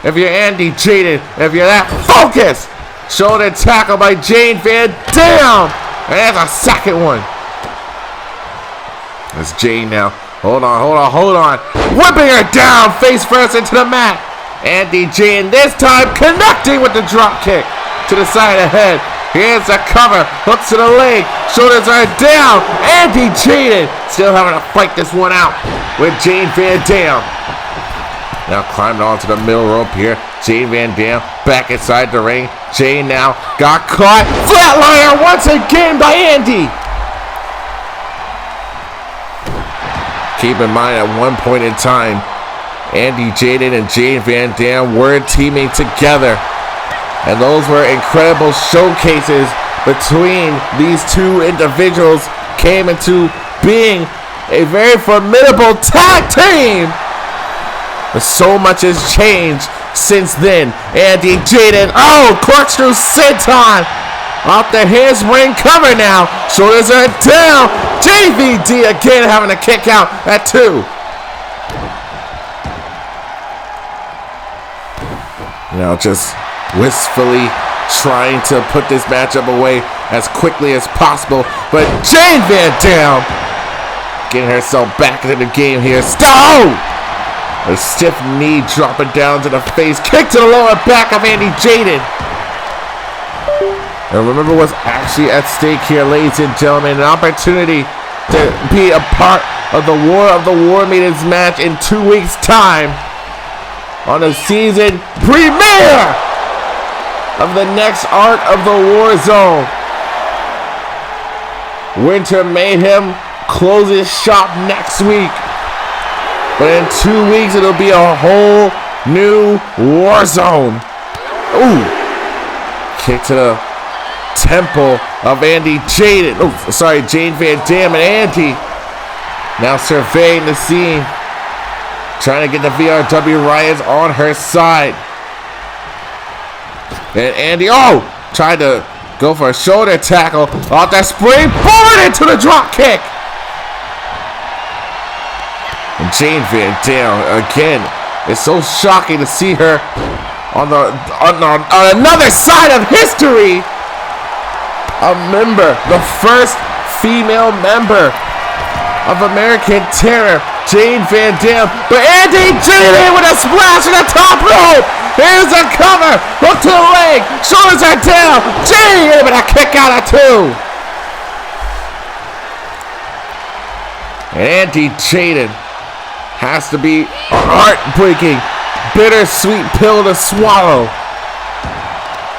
B: If you're Andy Jaiden, if you're that focused, shoulder tackle by Jane Van Dam. And there's a second one. It's Jane now. Hold on. Whipping her down face first into the mat. Andy Jaiden this time connecting with the drop kick to the side of the head. Here's the cover. Hooks to the leg. Shoulders are down. Andy Jaiden still having to fight this one out with Jane Van Dam. Now climbing onto the middle rope here. Jane Van Dam back inside the ring. Jane now got caught. Flatliner once again by Andy. Keep in mind, at one point in time, Andy Jaiden and Jane Van Dam were teaming together. And those were incredible showcases between these two individuals, came into being a very formidable tag team. But so much has changed since then. Andy Jaiden, corkscrew senton. Off the handspring cover now. Shoulders are down. JVD again having to kick out at 2. Now just wistfully trying to put this matchup away as quickly as possible. But Jane Van Dam getting herself back into the game here. Stone! A stiff knee dropping down to the face. Kick to the lower back of Andy Jaiden. And remember what's actually at stake here, ladies and gentlemen. An opportunity to be a part of the War Maidens match in 2 weeks' time on the season premiere of the next arc of the Warzone. Winter Mayhem closes shop next week. But in 2 weeks, it'll be a whole new Warzone. Ooh. Kick to the temple of Andy Jaiden. Oh, sorry, Jane Van Dam and Andy. Now surveying the scene. Trying to get the VRW Riots on her side. And Andy, tried to go for a shoulder tackle. Off that spring, forward into the drop kick. And Jane Van Dam, again, it's so shocking to see her on another side of history. A member, the first female member of American Terror, Jane Van Dam. But Andy Jaiden with a splash in the top rope. Here's a cover. Hook to the leg. Shoulders are down. Jaiden with a kick out of 2. And Andy Jaiden has to be heartbreaking, bittersweet pill to swallow.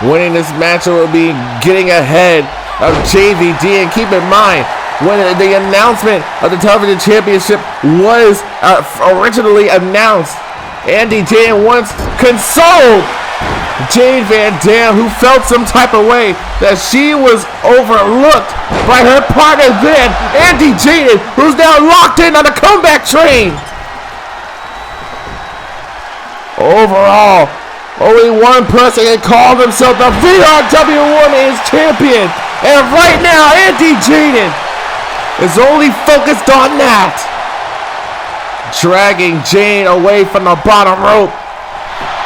B: Winning this match will be getting ahead of JVD. And keep in mind, when the announcement of the television championship was originally announced, Andy Jaiden once consoled Jane Van Dam, who felt some type of way that she was overlooked by her partner then, Andy Jaiden, who's now locked in on the comeback train. Overall, only one person can call himself the VRW Women's Champion. And right now, Andy Jaiden is only focused on that. Dragging Jane away from the bottom rope.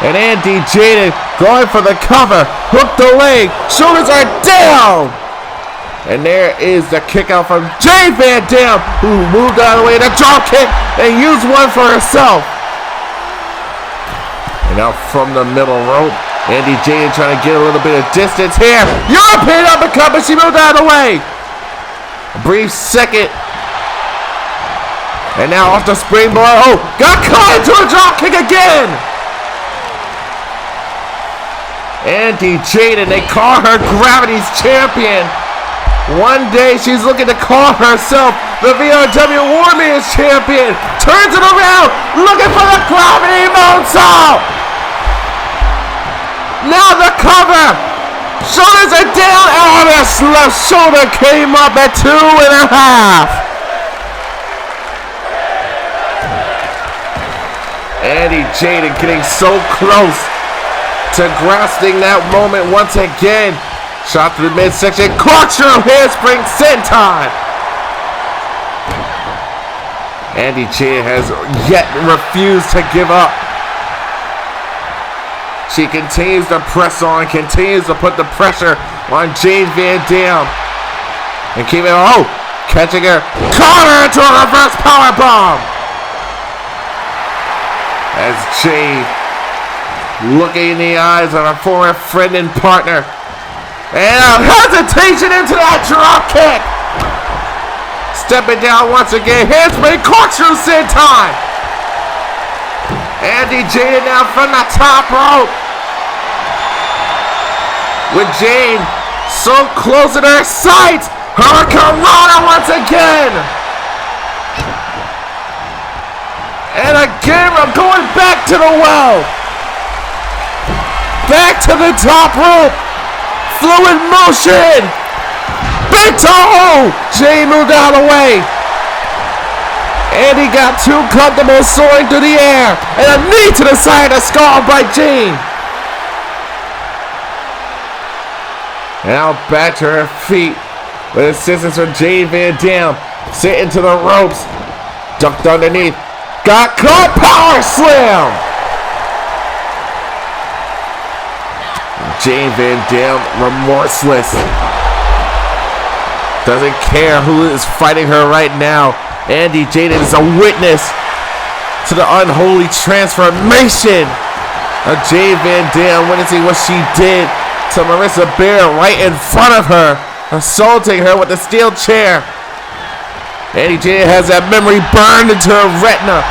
B: And Andy Jaiden going for the cover. Hook the leg. Shoulders are down. And there is the kick out from Jane Van Dam, who moved out of the way. The drop kick and used one for herself. And now from the middle rope, Andy Jaiden trying to get a little bit of distance here. European uppercut, but she moved out of the way. A brief second. And now off the springboard. Got caught into a drop kick again. Andy Jaiden, they call her Gravity's champion. One day she's looking to call herself the VRW Women's champion. Turns it around, looking for the Gravity moonsault. Now the cover. Shoulders are down. This left shoulder came up at 2.5. Andy Jaiden getting so close to grasping that moment once again. Shot to the midsection. Corkscrew handspring senton. Andy Jaiden has yet refused to give up. She continues to press on, continues to put the pressure on Jane Van Dam. And keep it, catching her, caught her into a reverse powerbomb. As Jane looking in the eyes of her former friend and partner. And a hesitation into that drop kick. Stepping down once again, handspring, corkscrew senton. Andy Jaiden now from the top rope. With Jane so close to her sights. Hurricane once again. And again, I'm going back to the well. Back to the top rope. Fluid motion. Big toe. Jane moved out of the way. Andy got too comfortable soaring through the air. And a knee to the side of the skull by Jane. Now back to her feet with assistance from Jane Van Dam. Sitting to the ropes. Ducked underneath. Got caught. Power slam. Jane Van Dam remorseless. Doesn't care who is fighting her right now. Andy Jaiden is a witness to the unholy transformation of Jane Van Dam, witnessing what she did to Marissa Bear right in front of her, assaulting her with a steel chair. Andy Jaiden has that memory burned into her retina,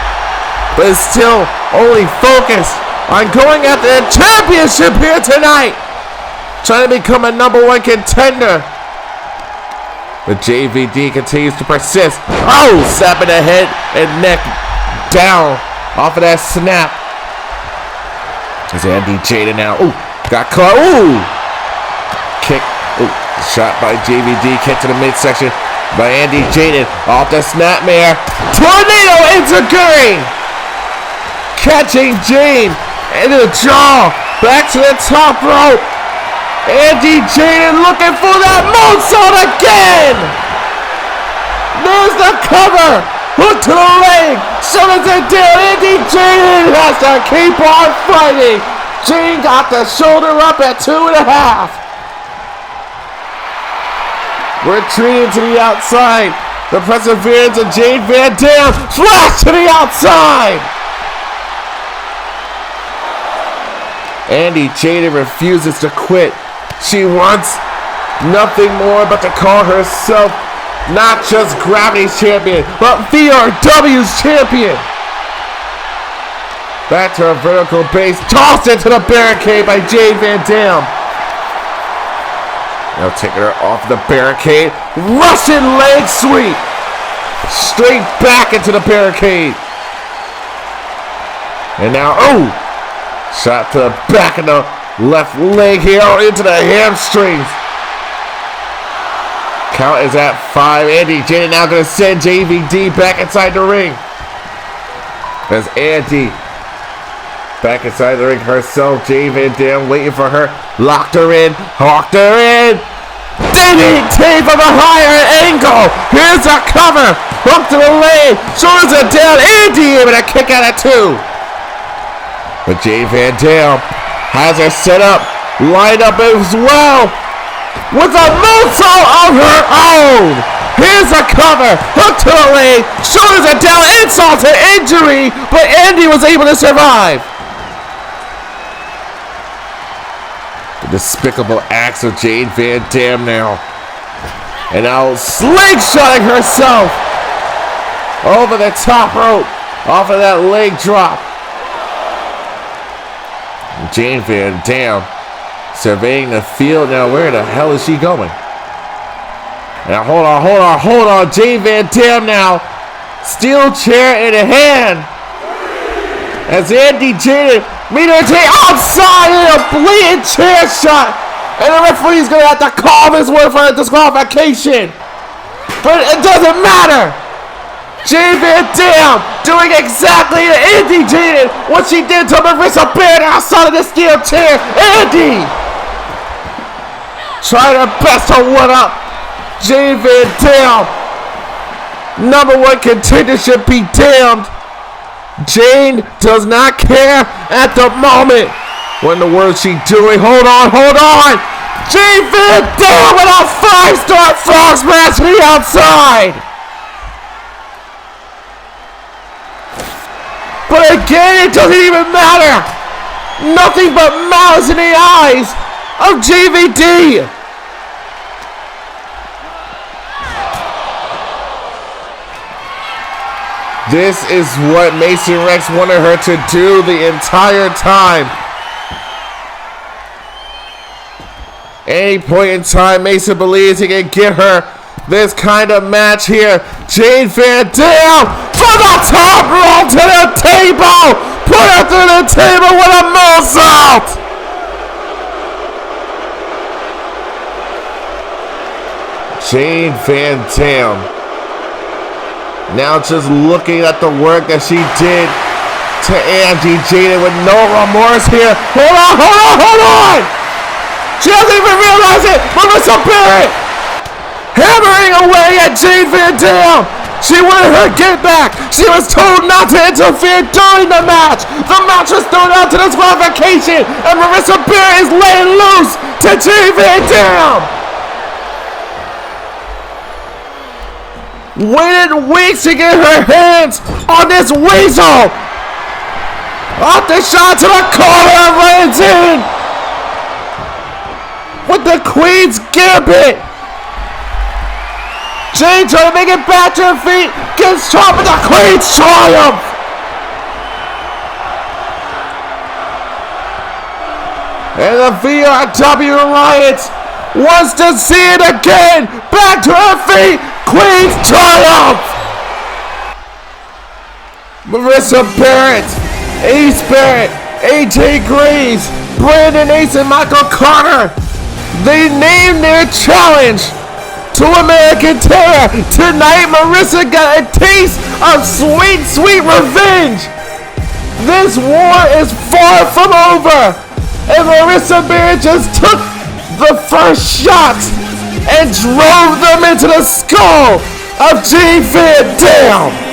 B: but is still only focused on going after the championship here tonight, trying to become a #1 contender. But JVD continues to persist. Snapping the head and neck down off of that snap. There's Andy Jaiden now. Ooh, got caught. Ooh! Kick. Ooh, shot by JVD. Kick to the midsection by Andy Jaiden. Off the snapmare. Tornado Enziguri! Catching Jane into the jaw. Back to the top rope. Andy Jaiden looking for that moonsault again! There's the cover! Hook to the leg! Shoulders it down! Andy Jaiden has to keep on fighting! Jane got the shoulder up at 2.5. Retreating to the outside. The perseverance of Jane Van Dam. Flash to the outside! Andy Jaiden refuses to quit. She wants nothing more but to call herself not just Gravity's champion, but VRW's champion. Back to her vertical base, tossed into the barricade by Jane Van Dam. Now taking her off the barricade, Russian leg sweep. Straight back into the barricade. And now, oh! Shot to the back of the left leg here, into the hamstrings. Count is at 5. Andy Jaiden now going to send JVD back inside the ring. As Andy back inside the ring herself, Jane Van Dam waiting for her. Locked her in, hawked her in. DDT from a higher angle. Here's a cover. Hook to the leg. Shoulders are down. Andy able to kick out at 2. But Jane Van Dam has her set up, lined up as well, with a moonsault of her own. Here's a cover, hook to the leg, shoulders are down, insult to injury, but Andy was able to survive. The despicable acts of Jane Van Dam now. And now slingshotting herself over the top rope, off of that leg drop. Jane Van Dam surveying the field. Now where the hell is she going? Now hold on. Jane Van Dam now. Steel chair in hand. As Andy Jaiden meet her outside in a blatant chair shot. And the referee's going to have to call this one for a disqualification. But it doesn't matter. Jane Van Dam doing exactly to Andy Jaiden what she did to Marissa Baird outside of the steel chair. Andy trying her best to one up Jane Van Dam. Number 1 contender should be damned. Jane does not care at the moment. What in the world is she doing? Hold on. Jane Van Dam with a 5-star frog smash to the outside. But again, it doesn't even matter. Nothing but malice in the eyes of JVD. This is what Mason Rex wanted her to do the entire time. Any point in time, Mason believes he can get her this kind of match here. Jane Van Dam from the top rope to the table. Put her through the table with a moonsault. Jane Van Dam now just looking at the work that she did to Andy Jaiden with no remorse here. Hold on. She doesn't even realize it. Marissa Baird hammering away at Jane Van Dam. She wanted her get back. She was told not to interfere during the match. The match was thrown out to disqualification, and Marissa Baird is laying loose to Jane Van Dam. Waited weeks to get her hands on this weasel. Off the shot to the corner, lands in with the Queen's Gambit. Jane trying to make it back to her feet, gets chopped with the Queen's Triumph. And the VRW Alliance wants to see it again. Back to her feet, Queen's Triumph. Marissa Barrett, Ace Barrett, AJ Graves, Brandon Ace, and Michael Connor, they named their challenge to American Terror. Tonight, Marissa got a taste of sweet, sweet revenge. This war is far from over, and Marissa Bear just took the first shots and drove them into the skull of J-Van down.